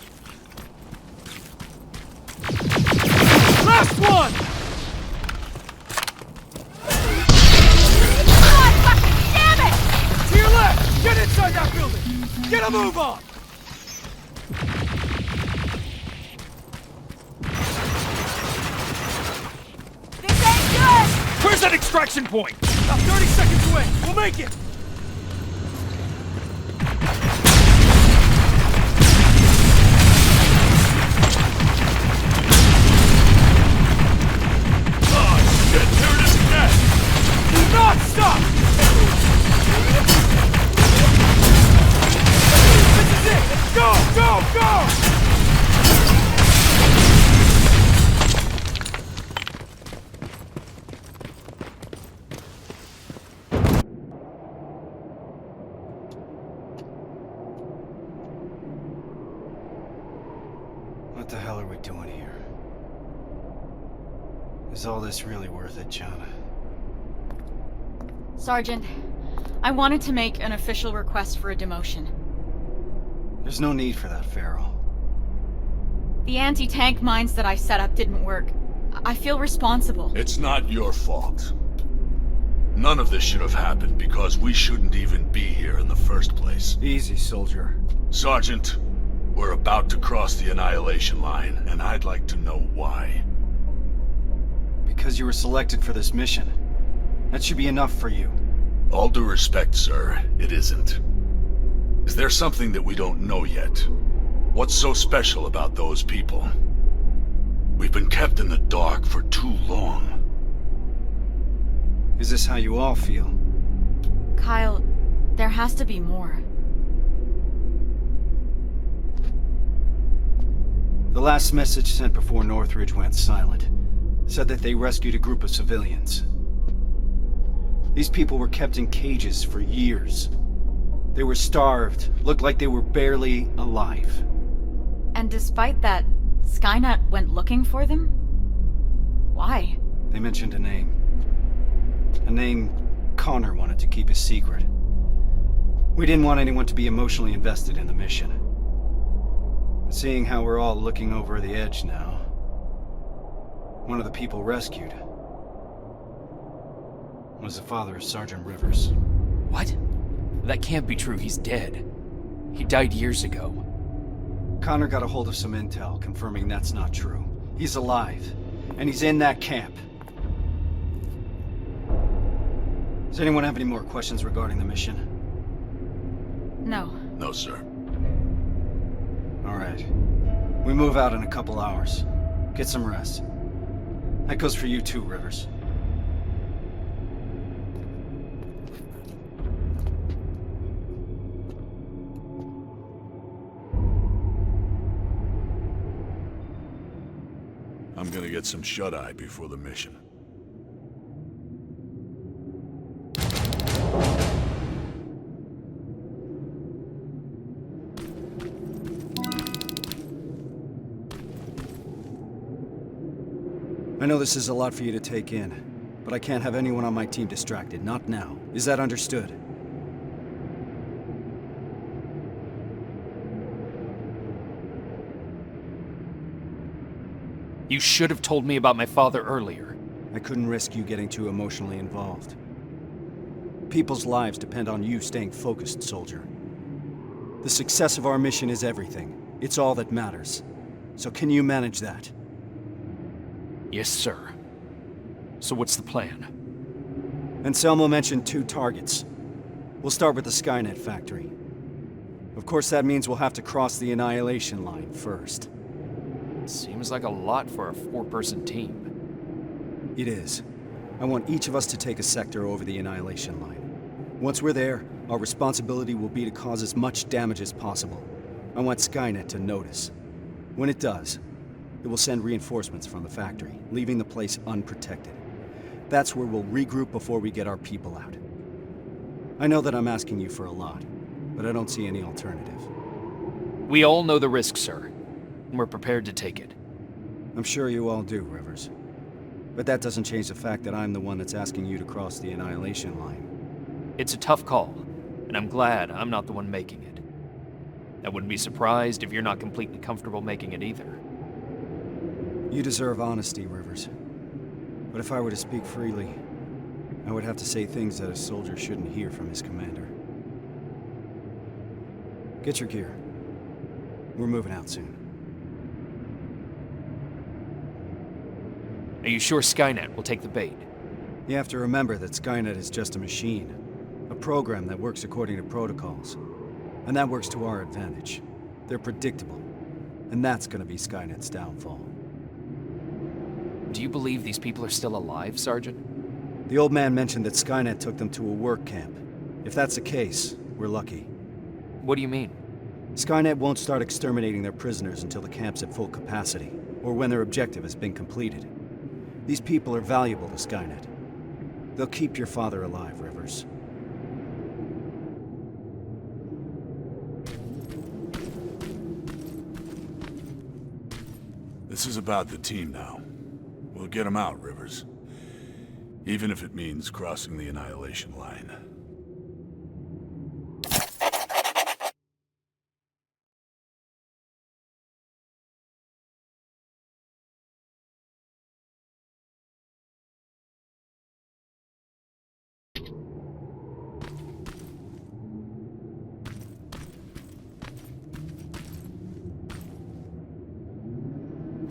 Last one! God fucking damn it! To your left! Get inside that building! Get a move on! This ain't good! Where's that extraction point? About 30 seconds away. We'll make it! Oh shit, here it is again! Do not stop! This is it! Go! Go! Go! What the hell are we doing here? Is all this really worth it, John? Sergeant, I wanted to make an official request for a demotion. There's no need for that, Farrow. The anti-tank mines that I set up didn't work. I feel responsible. It's not your fault. None of this should have happened because we shouldn't even be here in the first place. Easy, soldier. Sergeant, we're about to cross the Annihilation Line, and I'd like to know why. Because you were selected for this mission. That should be enough for you. All due respect, sir, it isn't. Is there something that we don't know yet? What's so special about those people? We've been kept in the dark for too long. Is this how you all feel? Kyle, there has to be more. The last message sent before Northridge went silent said that they rescued a group of civilians. These people were kept in cages for years. They were starved, looked like they were barely alive. And despite that, Skynet went looking for them? Why? They mentioned a name. A name Connor wanted to keep a secret. We didn't want anyone to be emotionally invested in the mission. But seeing how we're all looking over the edge now, one of the people rescued was the father of Sergeant Rivers. What? That can't be true. He's dead. He died years ago. Connor got a hold of some intel confirming that's not true. He's alive, and he's in that camp. Does anyone have any more questions regarding the mission? No. No, sir. All right. We move out in a couple hours. Get some rest. That goes for you too, Rivers. I'm gonna get some shut-eye before the mission. I know this is a lot for you to take in, but I can't have anyone on my team distracted, not now. Is that understood? You should have told me about my father earlier. I couldn't risk you getting too emotionally involved. People's lives depend on you staying focused, soldier. The success of our mission is everything. It's all that matters. So can you manage that? Yes, sir. So what's the plan? Anselmo mentioned 2 targets. We'll start with the Skynet factory. Of course, that means we'll have to cross the Annihilation Line first. Seems like a lot for a 4-person team. It is. I want each of us to take a sector over the Annihilation Line. Once we're there, our responsibility will be to cause as much damage as possible. I want Skynet to notice. When it does, it will send reinforcements from the factory, leaving the place unprotected. That's where we'll regroup before we get our people out. I know that I'm asking you for a lot, but I don't see any alternative. We all know the risk, sir. And we're prepared to take it. I'm sure you all do, Rivers. But that doesn't change the fact that I'm the one that's asking you to cross the Annihilation Line. It's a tough call, and I'm glad I'm not the one making it. I wouldn't be surprised if you're not completely comfortable making it either. You deserve honesty, Rivers. But if I were to speak freely, I would have to say things that a soldier shouldn't hear from his commander. Get your gear. We're moving out soon. Are you sure Skynet will take the bait? You have to remember that Skynet is just a machine. A program that works according to protocols. And that works to our advantage. They're predictable. And that's gonna be Skynet's downfall. Do you believe these people are still alive, Sergeant? The old man mentioned that Skynet took them to a work camp. If that's the case, we're lucky. What do you mean? Skynet won't start exterminating their prisoners until the camp's at full capacity, or when their objective has been completed. These people are valuable to Skynet. They'll keep your father alive, Rivers. This is about the team now. We'll get them out, Rivers. Even if it means crossing the Annihilation Line.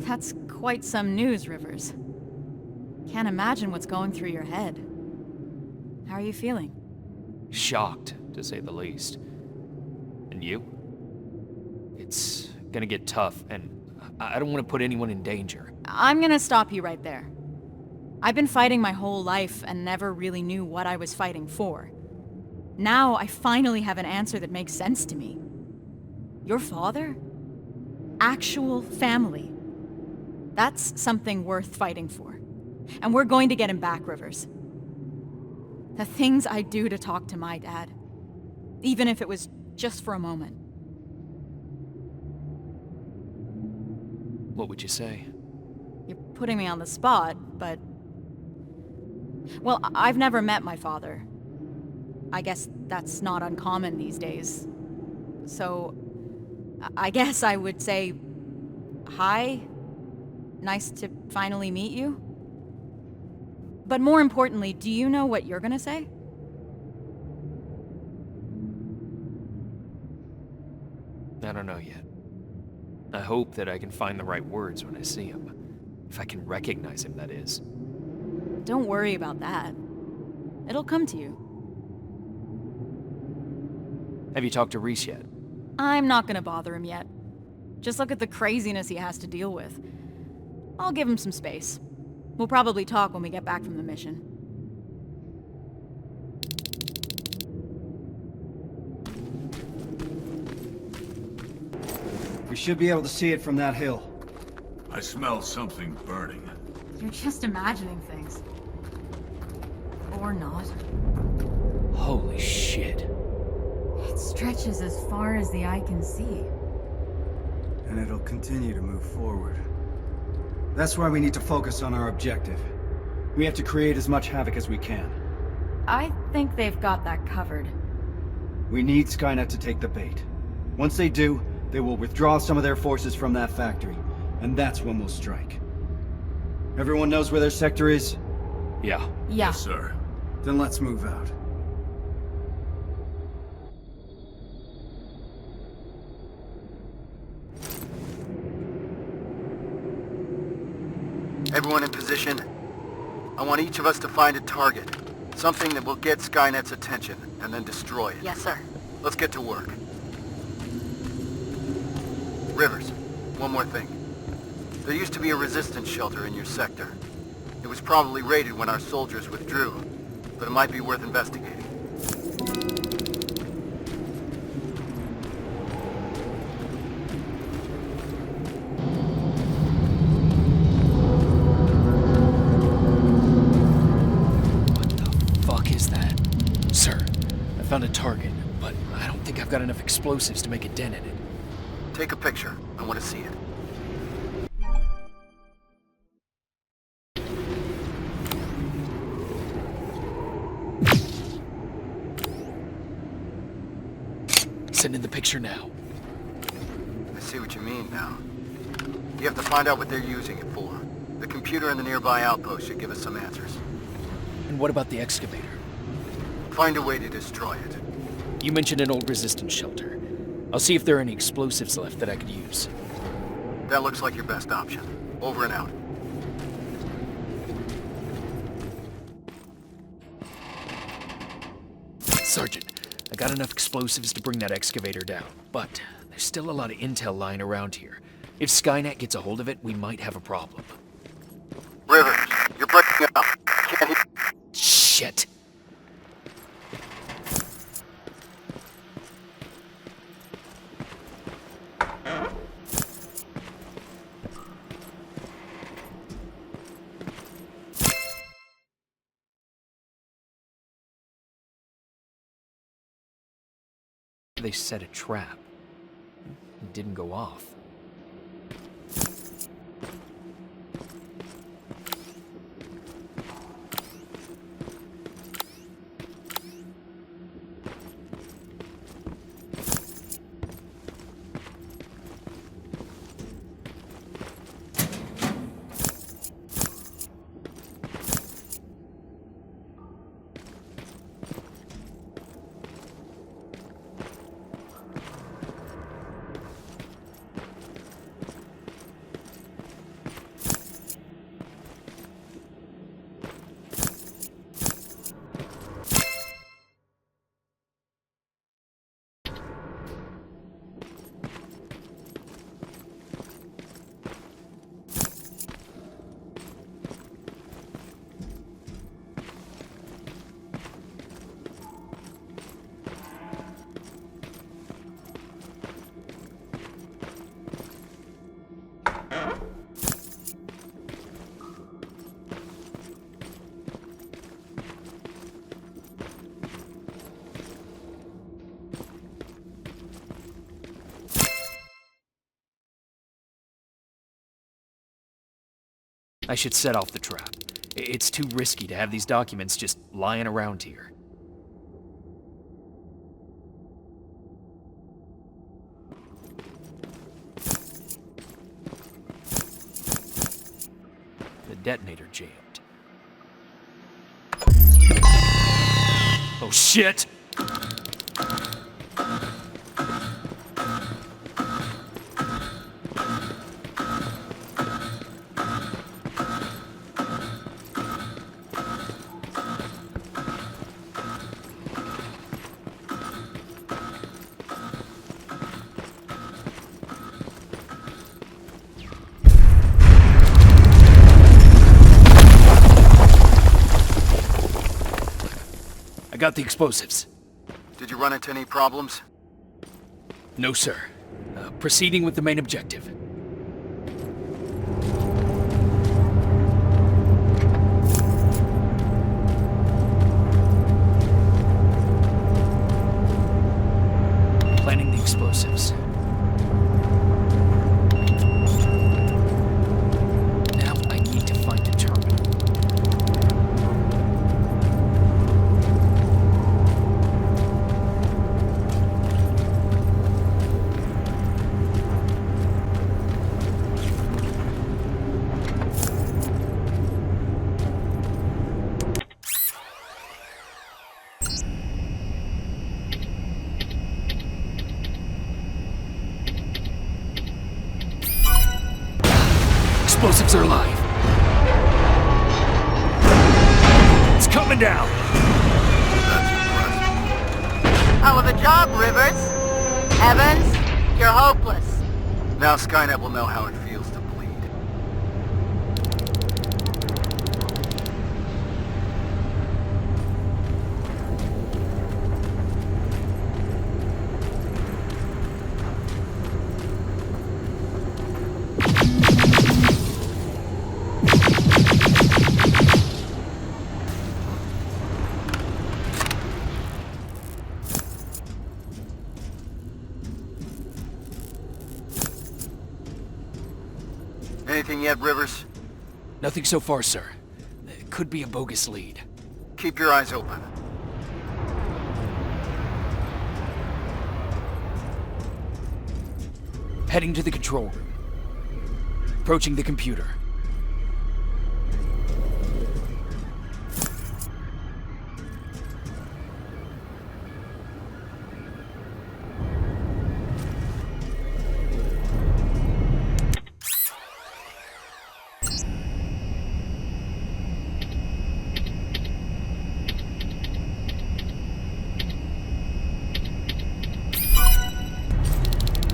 That's quite some news, Rivers. Can't imagine what's going through your head. How are you feeling? Shocked, to say the least. And you? It's gonna get tough, and I don't want to put anyone in danger. I'm gonna stop you right there. I've been fighting my whole life and never really knew what I was fighting for. Now I finally have an answer that makes sense to me. Your father? Actual family. That's something worth fighting for. And we're going to get him back, Rivers. The things I'd do to talk to my dad. Even if it was just for a moment. What would you say? You're putting me on the spot, but... Well, I've never met my father. I guess that's not uncommon these days. So, I guess I would say... Hi? Nice to finally meet you. But more importantly, do you know what you're gonna say? I don't know yet. I hope that I can find the right words when I see him. If I can recognize him, that is. Don't worry about that. It'll come to you. Have you talked to Rhys yet? I'm not gonna bother him yet. Just look at the craziness he has to deal with. I'll give him some space. We'll probably talk when we get back from the mission. We should be able to see it from that hill. I smell something burning. You're just imagining things. Or not. Holy shit. It stretches as far as the eye can see. And it'll continue to move forward. That's why we need to focus on our objective. We have to create as much havoc as we can. I think they've got that covered. We need Skynet to take the bait. Once they do, they will withdraw some of their forces from that factory, and that's when we'll strike. Everyone knows where their sector is? Yeah. Yeah. Yes, sir. Then let's move out. Everyone in position? I want each of us to find a target. Something that will get Skynet's attention, and then destroy it. Yes, sir. Let's get to work. Rivers, one more thing. There used to be a resistance shelter in your sector. It was probably raided when our soldiers withdrew, but it might be worth investigating. I found a target, but I don't think I've got enough explosives to make a dent in it. Take a picture. I want to see it. Send in the picture now. I see what you mean now. You have to find out what they're using it for. The computer in the nearby outpost should give us some answers. And what about the excavator? Find a way to destroy it. You mentioned an old resistance shelter. I'll see if there are any explosives left that I could use. That looks like your best option. Over and out. Sergeant, I got enough explosives to bring that excavator down, but there's still a lot of intel lying around here. If Skynet gets a hold of it, we might have a problem. Rivers, you're breaking up. Can't hear. Shit. They set a trap. It didn't go off. I should set off the trap. It's too risky to have these documents just lying around here. The detonator jammed. Oh shit! I got the explosives. Did you run into any problems? No, sir. Proceeding with the main objective. Planting the explosives. Now I need to find the terminal. Explosives are alive. It's coming down. Hell of a job, Rivers. Evans, you're hopeless. Now Skynet will know how it feels to bleed. Anything yet, Rivers? Nothing so far, sir. It could be a bogus lead. Keep your eyes open. Heading to the control room. Approaching the computer.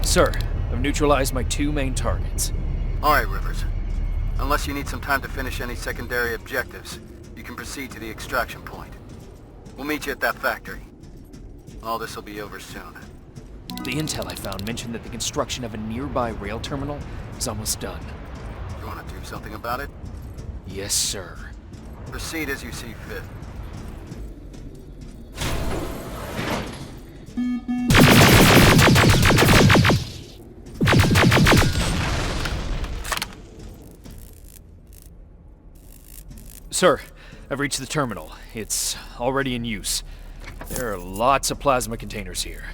Sir, I've neutralized my two main targets. All right, Rivers. Unless you need some time to finish any secondary objectives, you can proceed to the extraction point. We'll meet you at that factory. All this will be over soon. The intel I found mentioned that the construction of a nearby rail terminal is almost done. You want to do something about it? Yes, sir. Proceed as you see fit. Sir, I've reached the terminal. It's already in use. There are lots of plasma containers here.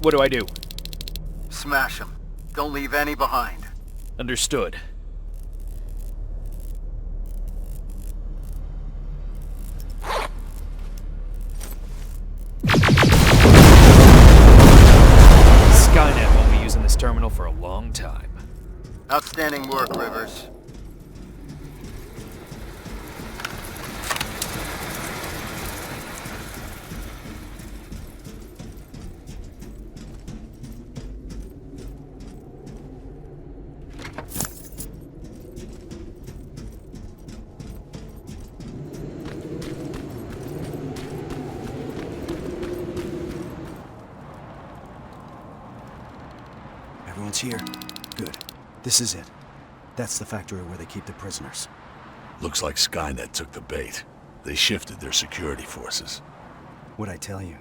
What do I do? Smash them. Don't leave any behind. Understood. Skynet won't be using this terminal for a long time. Outstanding work, Rivers. Everyone's here? Good. This is it. That's the factory where they keep the prisoners. Looks like Skynet took the bait. They shifted their security forces. What'd I tell you?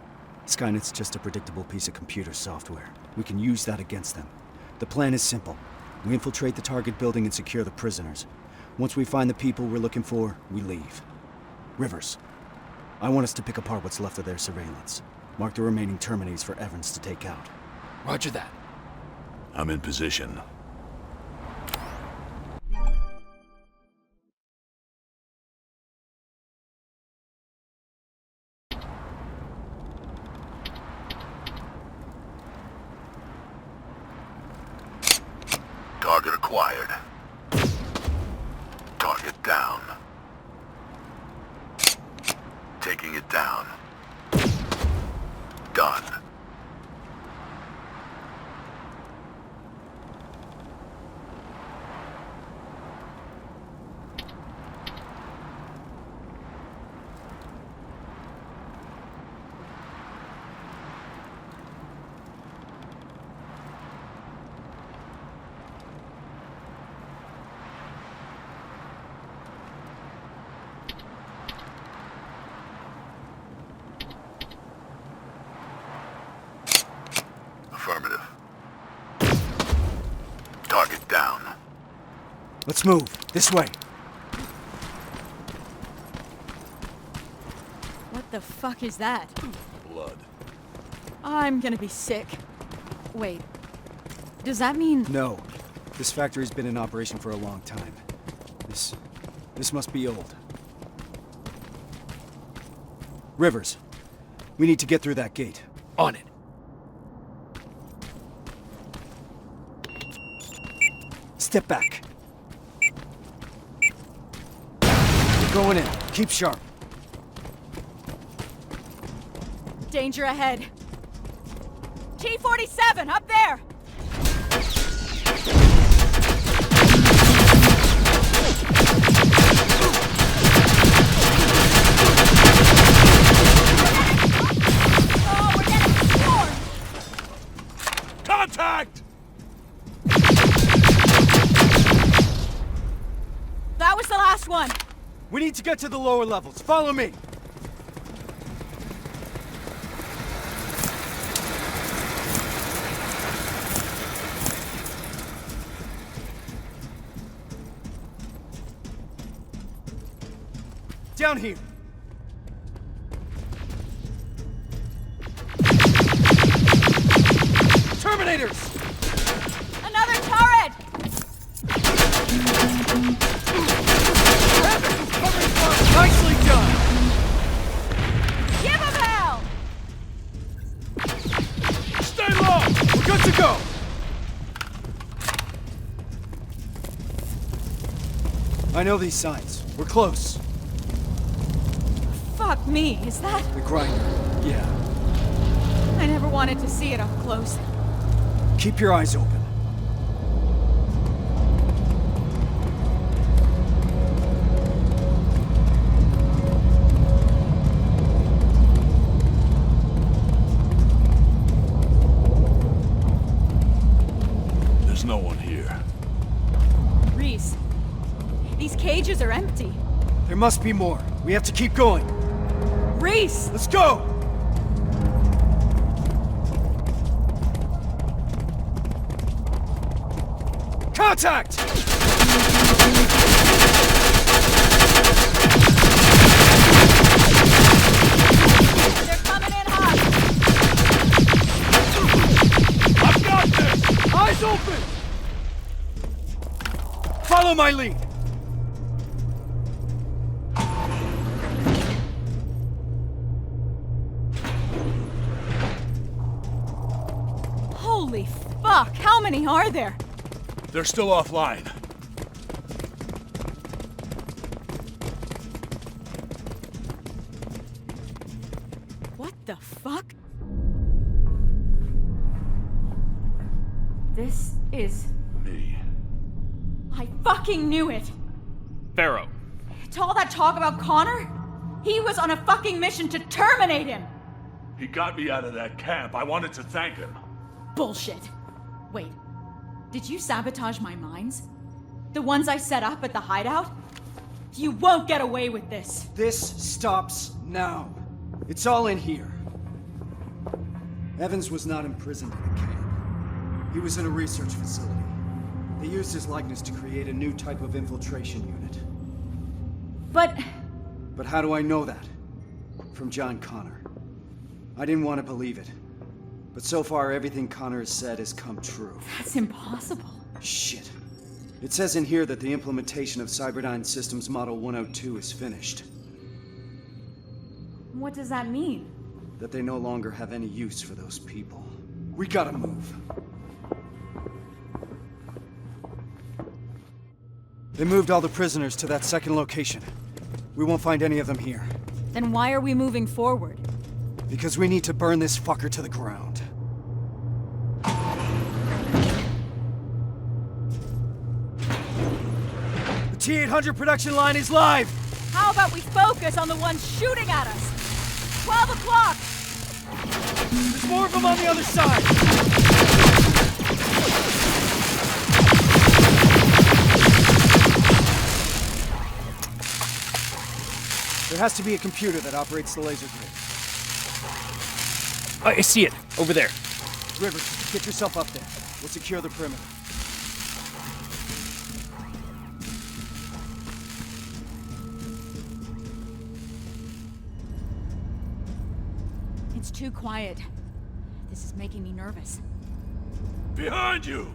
Skynet's just a predictable piece of computer software. We can use that against them. The plan is simple. We infiltrate the target building and secure the prisoners. Once we find the people we're looking for, we leave. Rivers, I want us to pick apart what's left of their surveillance. Mark the remaining Terminates for Evans to take out. Roger that. I'm in position. Target acquired. Target down. Taking it down. Done. Affirmative. Target down. Let's move. This way. What the fuck is that? Blood. I'm gonna be sick. Wait. Does that mean... No. This factory's been in operation for a long time. This must be old. Rivers, we need to get through that gate. On it. Step back. We're going in. Keep sharp. Danger ahead. T-47, up there! Oh, we're getting floored! Contact! That was the last one. We need to get to the lower levels. Follow me. Down here. Terminators! Another turret! Nicely done! Give him hell! Stay low! We're good to go! I know these signs. We're close. Fuck me, is that? The grinder. Yeah. I never wanted to see it up close. Keep your eyes open. There's no one here. Reese, these cages are empty. There must be more. We have to keep going. Reese! Let's go! Contact! They're coming in hot! I've got this! Eyes open! Follow my lead! Holy fuck, how many are there? They're still offline. What the fuck? This is... Me. I fucking knew it! Pharaoh. To all that talk about Connor? He was on a fucking mission to terminate him! He got me out of that camp. I wanted to thank him. Bullshit. Wait, did you sabotage my mines? The ones I set up at the hideout? You won't get away with this! This stops now. It's all in here. Evans was not imprisoned in a camp. He was in a research facility. They used his likeness to create a new type of infiltration unit. But how do I know that? From John Connor. I didn't want to believe it. But so far, everything Connor has said has come true. that's impossible. Shit. It says in here that the implementation of Cyberdyne Systems Model 102 is finished. What does that mean? That they no longer have any use for those people. We gotta move. They moved all the prisoners to that second location. We won't find any of them here. Then why are we moving forward? Because we need to burn this fucker to the ground. The T-800 production line is live! How about we focus on the ones shooting at us? 12 o'clock! There's more of them on the other side! There has to be a computer that operates the laser grid. I see it, over there. Rivers, get yourself up there. We'll secure the perimeter. It's too quiet. This is making me nervous. Behind you!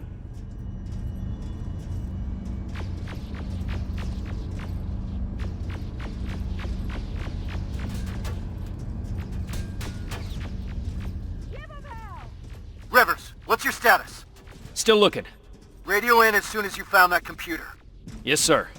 Rivers, what's your status? Still looking. Radio in as soon as you found that computer. Yes, sir.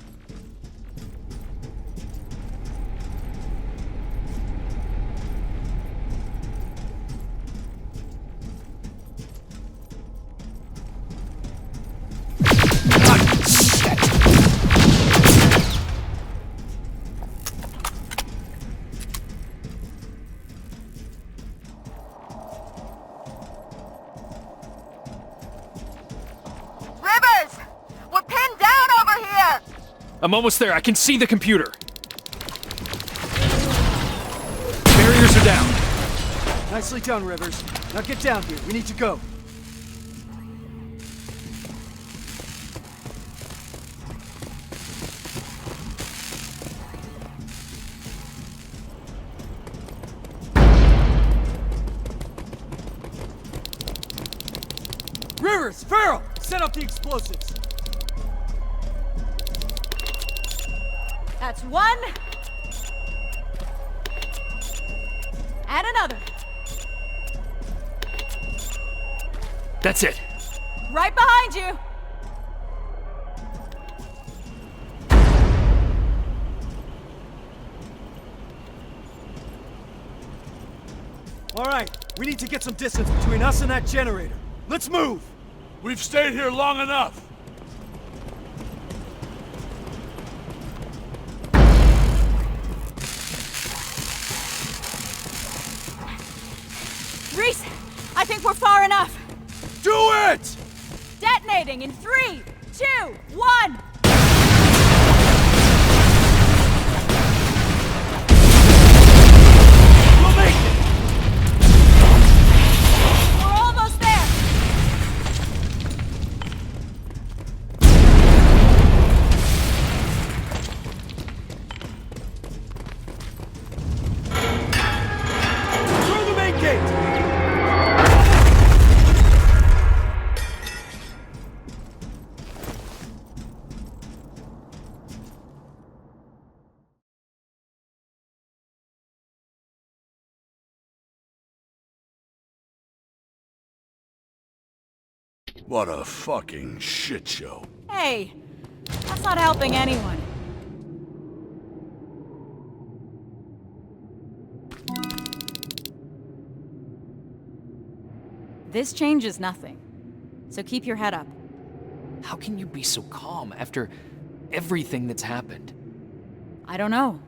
I'm almost there. I can see the computer. Barriers are down. Nicely done, Rivers. Now get down here. We need to go. Rivers! Farrell! Set up the explosives! That's one. And another. That's it. Right behind you. All right, we need to get some distance between us and that generator. Let's move! We've stayed here long enough. Reese, I think we're far enough. Do it! Detonating in 3, 2, 1. We'll make it! We're almost there. Through the main gate! What a fucking shit show. Hey, that's not helping anyone. This changes nothing. So keep your head up. How can you be so calm after everything that's happened? I don't know.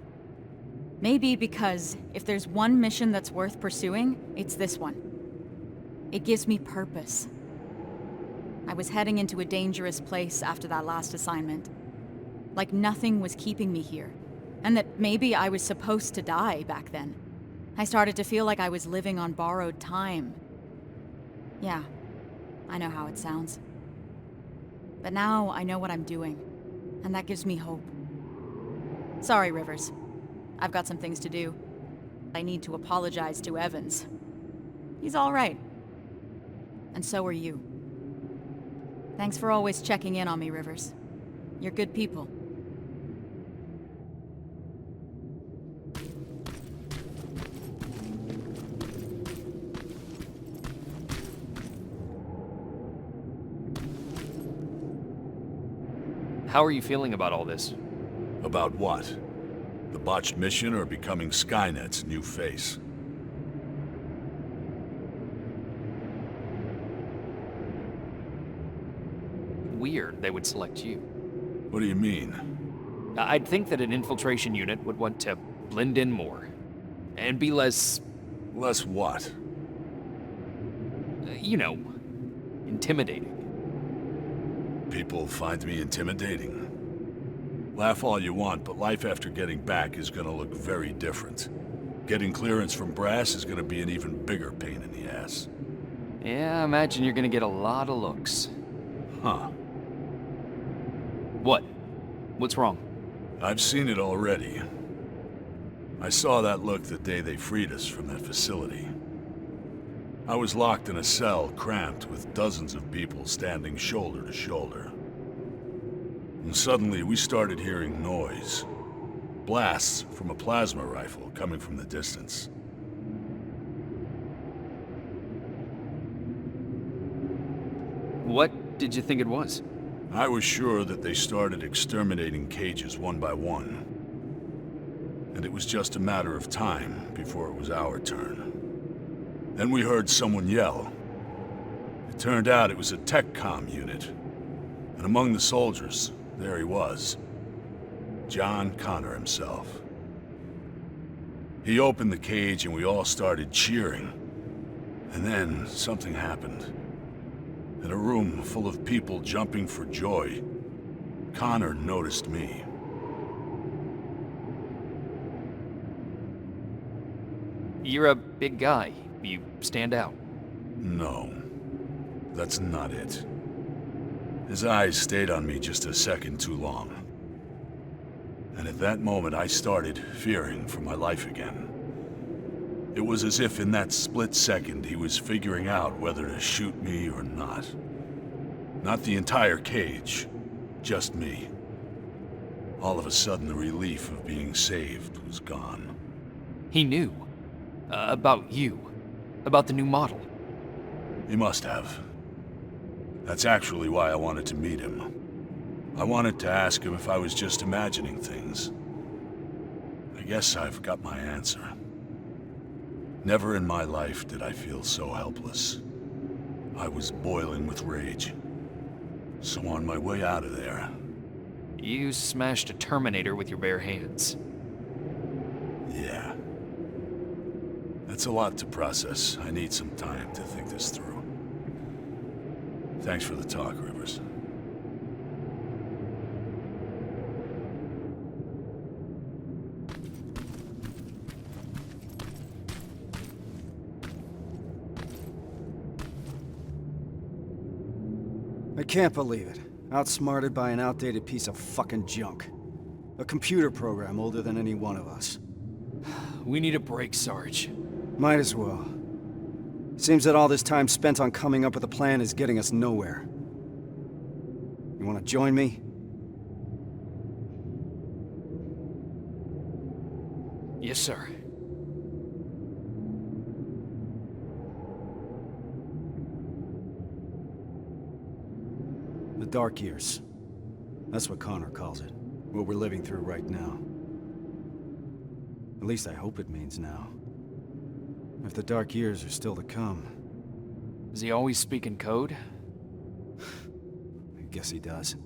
Maybe because if there's one mission that's worth pursuing, it's this one. It gives me purpose. I was heading into a dangerous place after that last assignment. Like nothing was keeping me here. And that maybe I was supposed to die back then. I started to feel like I was living on borrowed time. Yeah, I know how it sounds. But now I know what I'm doing, and that gives me hope. Sorry, Rivers. I've got some things to do. I need to apologize to Evans. He's all right. And so are you. Thanks for always checking in on me, Rivers. You're good people. How are you feeling about all this? About what? The botched mission or becoming Skynet's new face? Weird they would select you. What do you mean? I'd think that an infiltration unit would want to blend in more. And be less... Less what? You know, intimidating. People find me intimidating. Laugh all you want, but life after getting back is gonna look very different. Getting clearance from Brass is gonna be an even bigger pain in the ass. Yeah, I imagine you're gonna get a lot of looks. Huh. What? What's wrong? I've seen it already. I saw that look the day they freed us from that facility. I was locked in a cell, cramped, with dozens of people standing shoulder to shoulder. And suddenly we started hearing noise. Blasts from a plasma rifle coming from the distance. What did you think it was? I was sure that they started exterminating cages one by one. And it was just a matter of time before it was our turn. Then we heard someone yell. It turned out it was a TechCom unit. And among the soldiers, there he was. John Connor himself. He opened the cage and we all started cheering. And then something happened. In a room full of people jumping for joy, Connor noticed me. You're a big guy. You stand out. No, that's not it. His eyes stayed on me just a second too long. And at that moment I started fearing for my life again. It was as if in that split second he was figuring out whether to shoot me or not. Not the entire cage, just me. All of a sudden the relief of being saved was gone. He knew. About you. About the new model. He must have. That's actually why I wanted to meet him. I wanted to ask him if I was just imagining things. I guess I've got my answer. Never in my life did I feel so helpless. I was boiling with rage. So on my way out of there... You smashed a Terminator with your bare hands. Yeah. That's a lot to process. I need some time to think this through. Thanks for the talk, Rivers. I can't believe it. Outsmarted by an outdated piece of fucking junk. A computer program older than any one of us. We need a break, Sarge. Might as well. Seems that all this time spent on coming up with a plan is getting us nowhere. You wanna join me? Yes, sir. The Dark Years. That's what Connor calls it. What we're living through right now. At least I hope it means now. If the Dark Years are still to come. Does he always speak in code? I guess he does.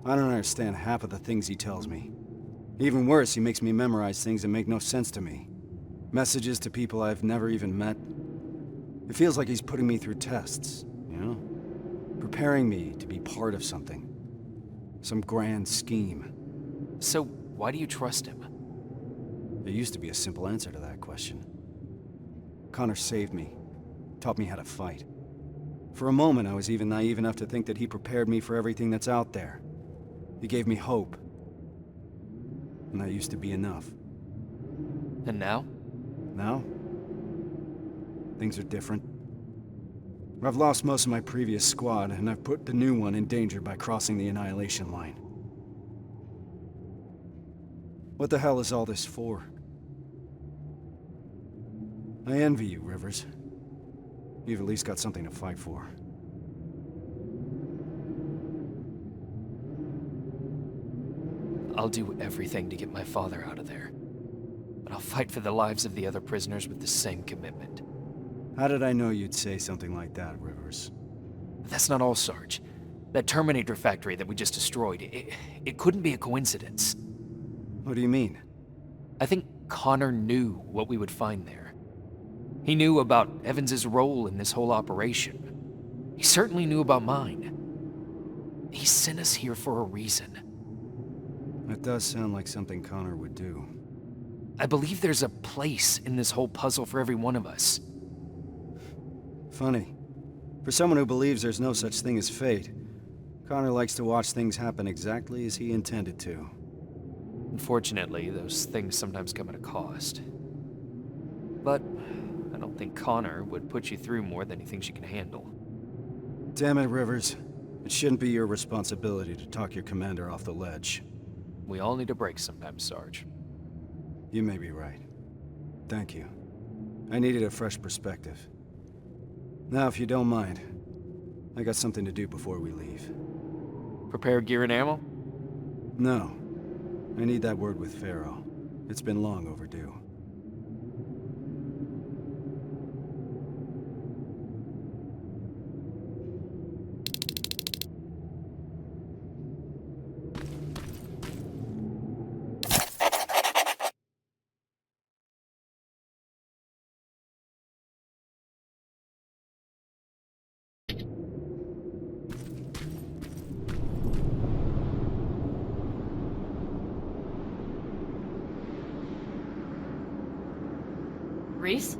I don't understand half of the things he tells me. Even worse, he makes me memorize things that make no sense to me. Messages to people I've never even met. It feels like he's putting me through tests, you know? Preparing me to be part of something. Some grand scheme. So, why do you trust him? There used to be a simple answer to that question. Connor saved me. Taught me how to fight. For a moment, I was even naive enough to think that he prepared me for everything that's out there. He gave me hope. And that used to be enough. And now? Now? Things are different. I've lost most of my previous squad, and I've put the new one in danger by crossing the Annihilation Line. What the hell is all this for? I envy you, Rivers. You've at least got something to fight for. I'll do everything to get my father out of there. But I'll fight for the lives of the other prisoners with the same commitment. How did I know you'd say something like that, Rivers? But that's not all, Sarge. That Terminator factory that we just destroyed, it couldn't be a coincidence. What do you mean? I think Connor knew what we would find there. He knew about Evans's role in this whole operation. He certainly knew about mine. He sent us here for a reason. That does sound like something Connor would do. I believe there's a place in this whole puzzle for every one of us. Funny. For someone who believes there's no such thing as fate, Connor likes to watch things happen exactly as he intended to. Unfortunately, those things sometimes come at a cost. But I don't think Connor would put you through more than he thinks you can handle. Damn it, Rivers. It shouldn't be your responsibility to talk your commander off the ledge. We all need a break sometimes, Sarge. You may be right. Thank you. I needed a fresh perspective. Now, if you don't mind, I got something to do before we leave. Prepare gear and ammo? No. I need that word with Pharaoh. It's been long overdue. Rhys?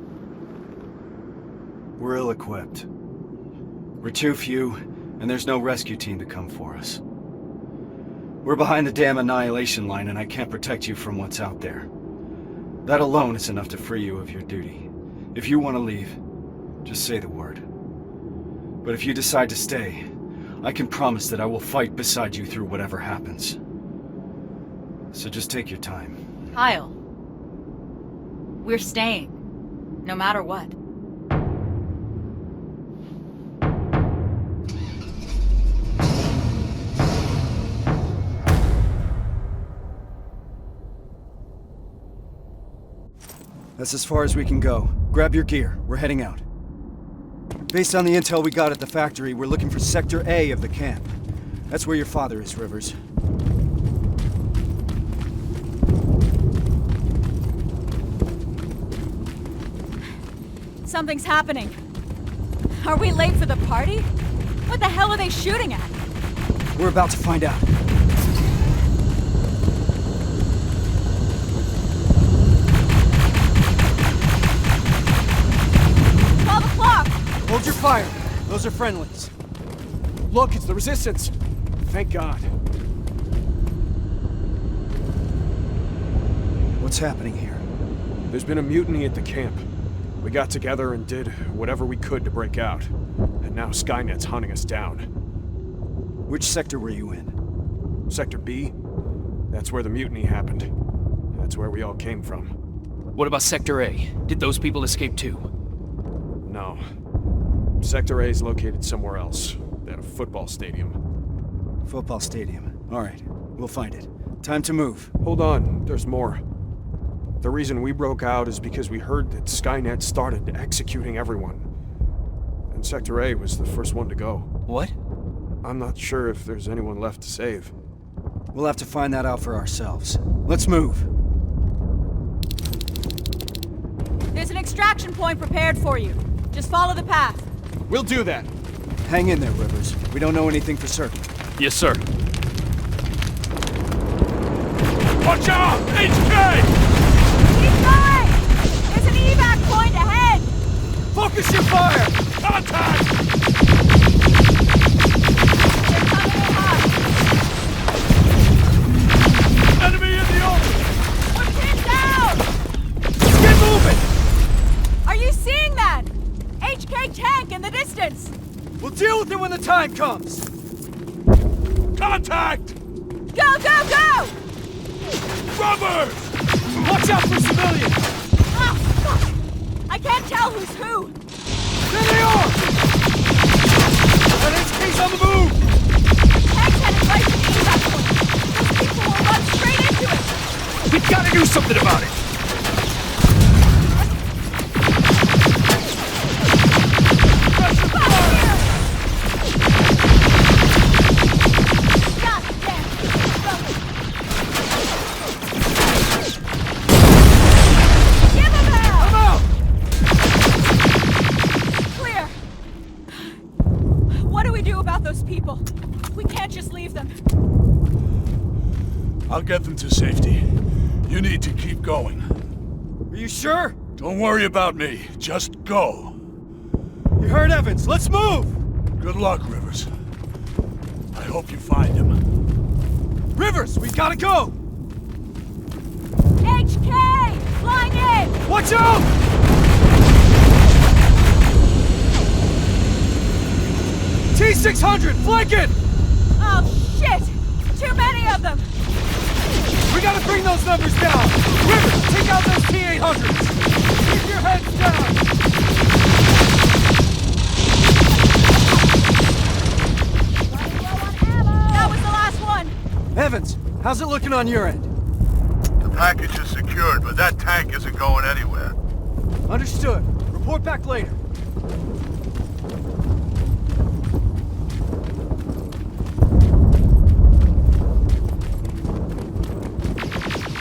We're ill-equipped. We're too few, and there's no rescue team to come for us. We're behind the damn Annihilation Line, and I can't protect you from what's out there. That alone is enough to free you of your duty. If you want to leave, just say the word. But if you decide to stay, I can promise that I will fight beside you through whatever happens. So just take your time. Kyle. We're staying. No matter what. That's as far as we can go. Grab your gear. We're heading out. Based on the intel we got at the factory, we're looking for Sector A of the camp. That's where your father is, Rivers. Something's happening. Are we late for the party? What the hell are they shooting at? We're about to find out. Hold your fire. Those are friendlies. Look, it's the Resistance. Thank God. What's happening here? There's been a mutiny at the camp. We got together and did whatever we could to break out. And now Skynet's hunting us down. Which sector were you in? Sector B? That's where the mutiny happened. That's where we all came from. What about Sector A? Did those people escape too? No. Sector A is located somewhere else. At a football stadium. Football stadium. All right, we'll find it. Time to move. Hold on, there's more. The reason we broke out is because we heard that Skynet started executing everyone. And Sector A was the first one to go. What? I'm not sure if there's anyone left to save. We'll have to find that out for ourselves. Let's move. There's an extraction point prepared for you. Just follow the path. We'll do that. Hang in there, Rivers. We don't know anything for certain. Yes, sir. Watch out! HK! Keep going! There's an evac point ahead! Focus your fire! Contact! comes! Contact! Go, go, go! Rubbers! Watch out for civilians! Ah, fuck! I can't tell who's who! There they are! That HK's on the move! Tank's headed right to the evac point! Those people will run straight into it! We've got to do something about it! God damn! Go. Give him hell! I'm out! Clear! What do we do about those people? We can't just leave them. I'll get them to safety. You need to keep going. Are you sure? Don't worry about me. Just go. You heard Evans. Let's move! Good luck, Rivers. I hope you find him. Rivers, we gotta go! HK! Flying in! Watch out! T-600, flank it! Oh, shit! Too many of them! We gotta bring those numbers down! Rivers, take out those T-800s! Keep your heads down! That was the last one! Evans, how's it looking on your end? The package is secured, but that tank isn't going anywhere. Understood. Report back later.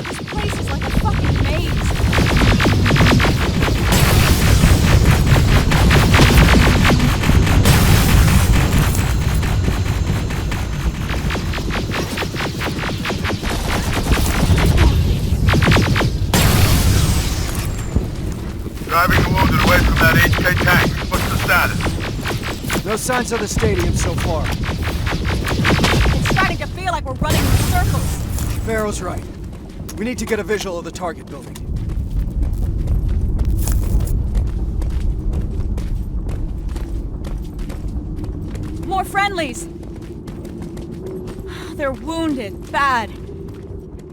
This place is like a fucking maze. Driving the wounded away from that HK tank. What's the status? No signs of the stadium so far. It's starting to feel like we're running in circles. Farrow's right. We need to get a visual of the target building. More friendlies! They're wounded, bad.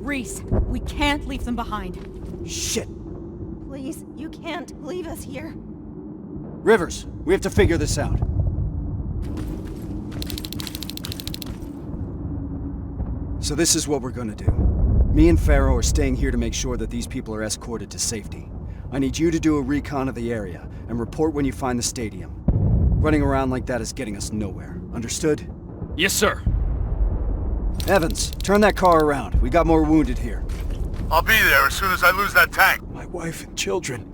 Reese, we can't leave them behind. Shit. Please, you can't leave us here. Rivers, we have to figure this out. So this is what we're gonna do. Me and Farrow are staying here to make sure that these people are escorted to safety. I need you to do a recon of the area and report when you find the stadium. Running around like that is getting us nowhere. Understood? Yes, sir. Evans, turn that car around. We got more wounded here. I'll be there as soon as I lose that tank. My wife and children,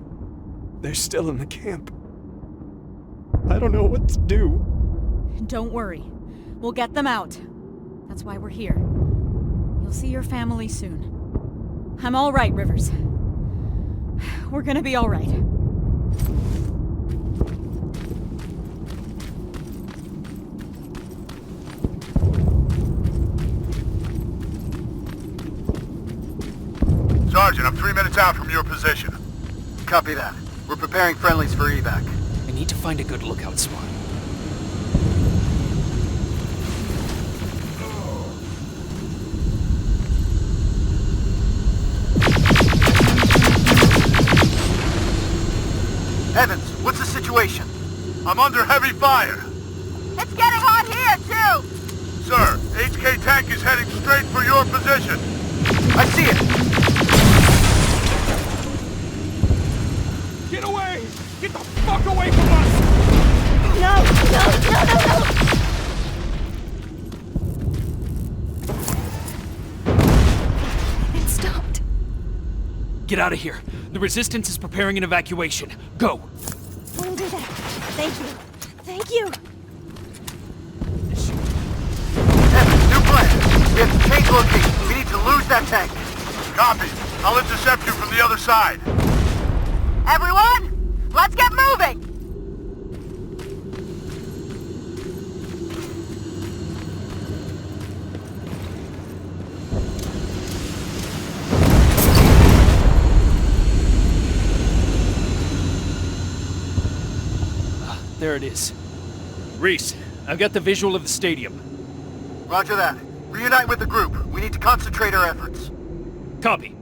they're still in the camp. I don't know what to do. Don't worry. We'll get them out. That's why we're here. You'll see your family soon. I'm all right, Rivers. We're gonna be all right. Sergeant, I'm 3 minutes out from your position. Copy that. We're preparing friendlies for evac. I need to find a good lookout spot. Evans, what's the situation? I'm under heavy fire. It's getting hot here, too! Sir, HK tank is heading straight for your position. I see it! Get away! Get the fuck away from us! No! It stopped. Get out of here. The Resistance is preparing an evacuation. Go! We'll do that. Thank you. Thank you. Evans, new plan. We have to change location. We need to lose that tank. Copy. I'll intercept you from the other side. Everyone, let's get moving! There it is. Reese, I've got the visual of the stadium. Roger that. Reunite with the group. We need to concentrate our efforts. Copy.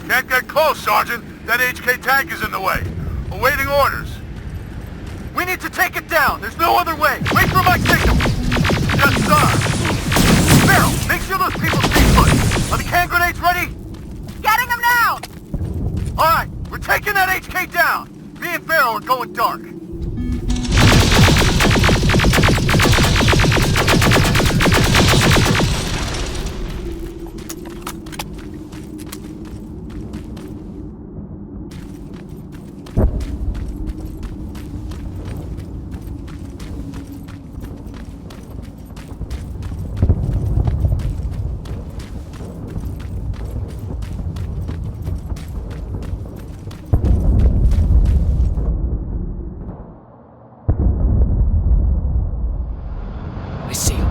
Can't get close, Sergeant. That HK tank is in the way. Awaiting orders. We need to take it down. There's no other way. Wait for my signal. Yes, sir. Farrell, make sure those people stay put. Are the can grenades ready? Getting them now! All right, we're taking that HK down. Me and Farrell are going dark. I see him.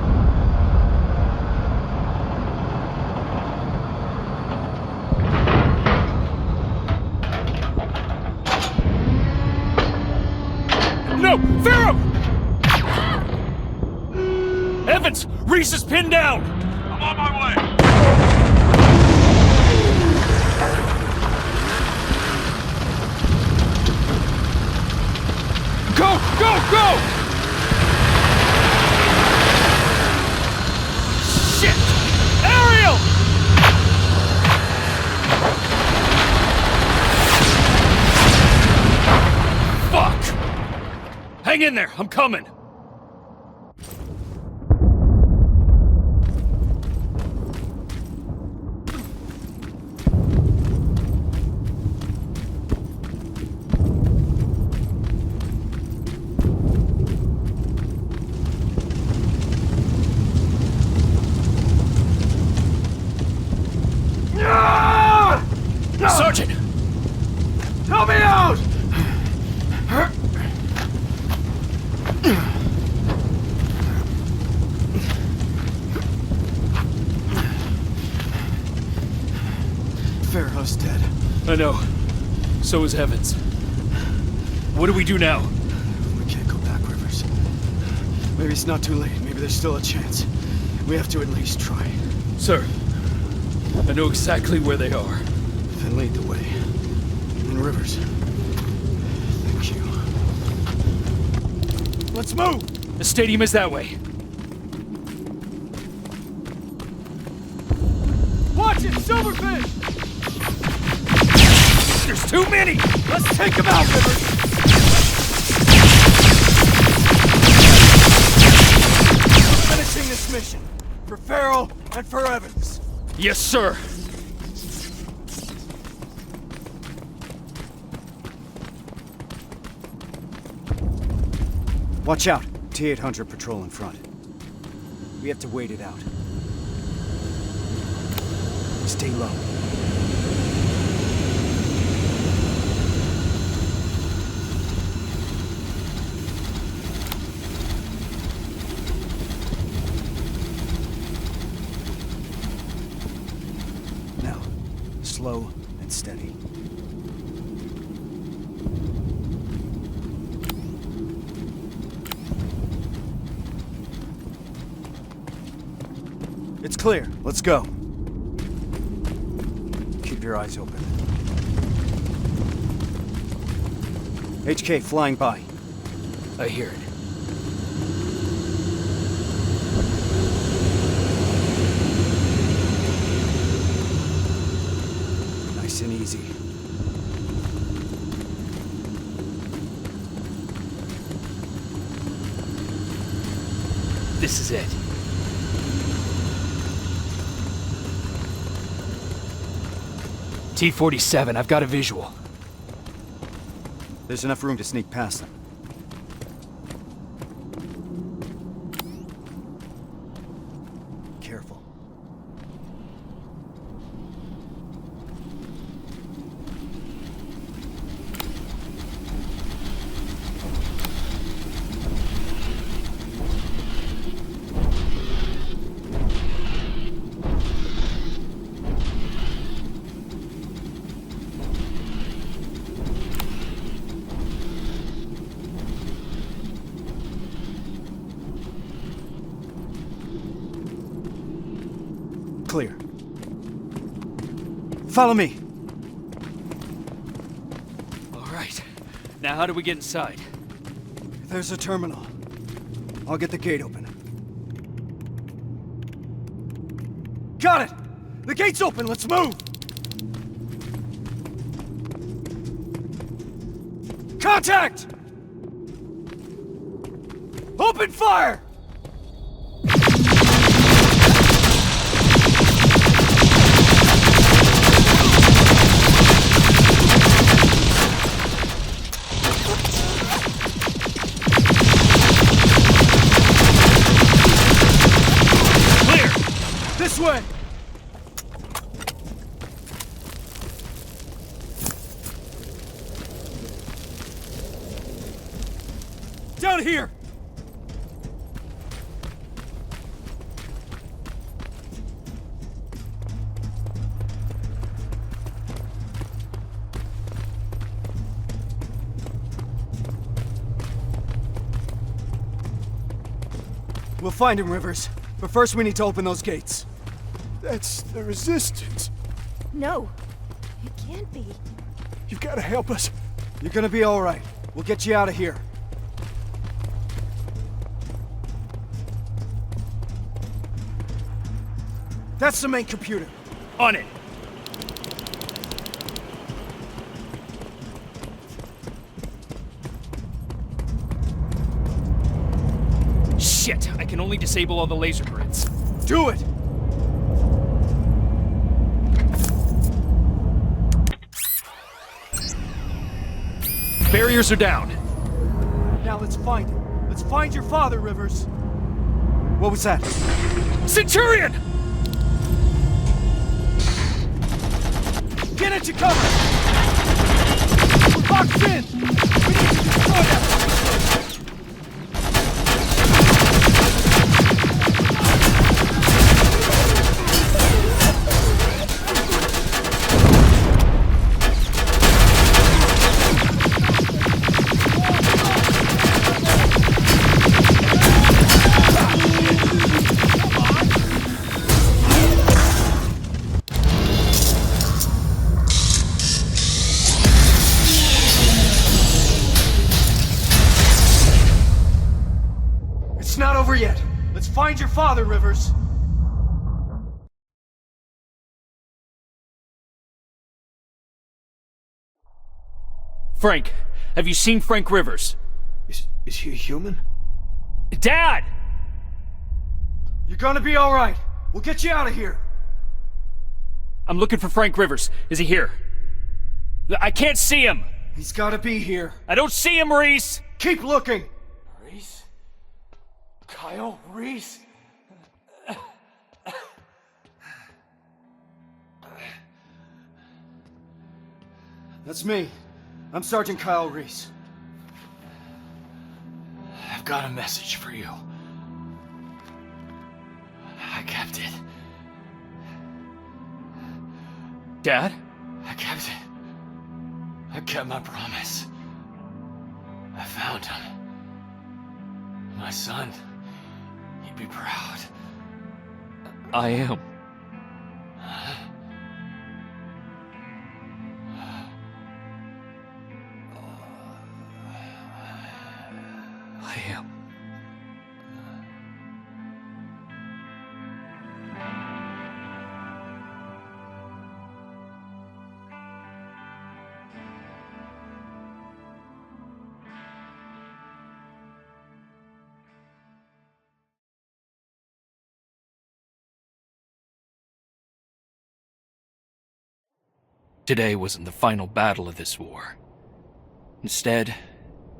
No! Farrow! Evans! Reese is pinned down! I'm on my way. Go! Go! Go! Shit! Ariel! Fuck! Hang in there, I'm coming. Sergeant! Help me out! Farrow's dead. I know. So is Evans. What do we do now? We can't go back, Rivers. Maybe it's not too late. Maybe there's still a chance. We have to at least try. Sir, I know exactly where they are. Then lead the way. And Rivers. Thank you. Let's move! The stadium is that way. Watch it, Silverfish! There's too many! Let's take them out, Rivers! Finishing this mission. For Farrell and for Evans. Yes, sir! Watch out. T-800 patrol in front. We have to wait it out. Stay low. Now, slow and steady. It's clear. Let's go. Keep your eyes open. HK flying by. I hear it. Nice and easy. This is it. T-47, I've got a visual. There's enough room to sneak past them. Careful. Clear. Follow me. All right. Now how do we get inside? There's a terminal. I'll get the gate open. Got it! The gate's open, let's move! Contact! Open fire! This way! Down here! We'll find him, Rivers. But first we need to open those gates. That's the Resistance. No, it can't be. You've got to help us. You're gonna be all right. We'll get you out of here. That's the main computer. On it! Shit! I can only disable all the laser grids. Do it! Barriers are down. Now let's find him. Let's find your father, Rivers. What was that? Centurion! Get into cover! We're boxed in! We need to destroy them! It's not over yet. Let's find your father, Rivers. Frank, have you seen Frank Rivers? Is he a human? Dad! You're gonna be all right. We'll get you out of here. I'm looking for Frank Rivers. Is he here? I can't see him! He's gotta be here. I don't see him, Reese! Keep looking! Reese? Kyle Reese? That's me. I'm Sergeant Kyle Reese. I've got a message for you. I kept it. Dad? I kept it. I kept my promise. I found him. My son. He'd be proud. I am. I am. Today wasn't the final battle of this war. Instead,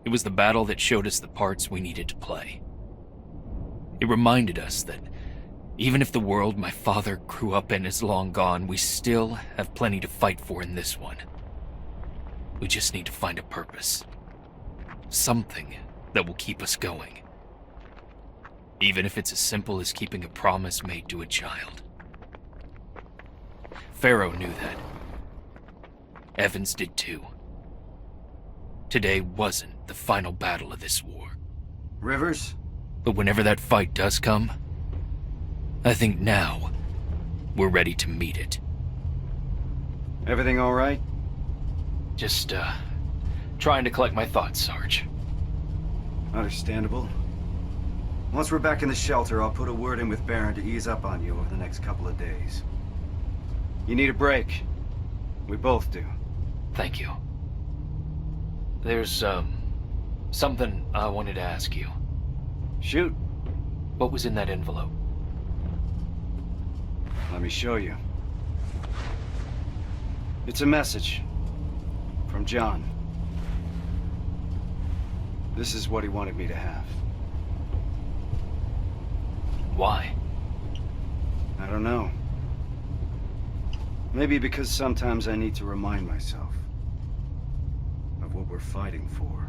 it was the battle that showed us the parts we needed to play. It reminded us that even if the world my father grew up in is long gone, we still have plenty to fight for in this one. We just need to find a purpose. Something that will keep us going. Even if it's as simple as keeping a promise made to a child. Pharaoh knew that. Evans did too. Today wasn't the final battle of this war. Rivers? But whenever that fight does come, I think now we're ready to meet it. Everything all right? Just, trying to collect my thoughts, Sarge. Understandable. Once we're back in the shelter, I'll put a word in with Baron to ease up on you over the next couple of days. You need a break. We both do. Thank you. There's, something I wanted to ask you. Shoot. What was in that envelope? Let me show you. It's a message. From John. This is what he wanted me to have. Why? I don't know. Maybe because sometimes I need to remind myself of what we're fighting for.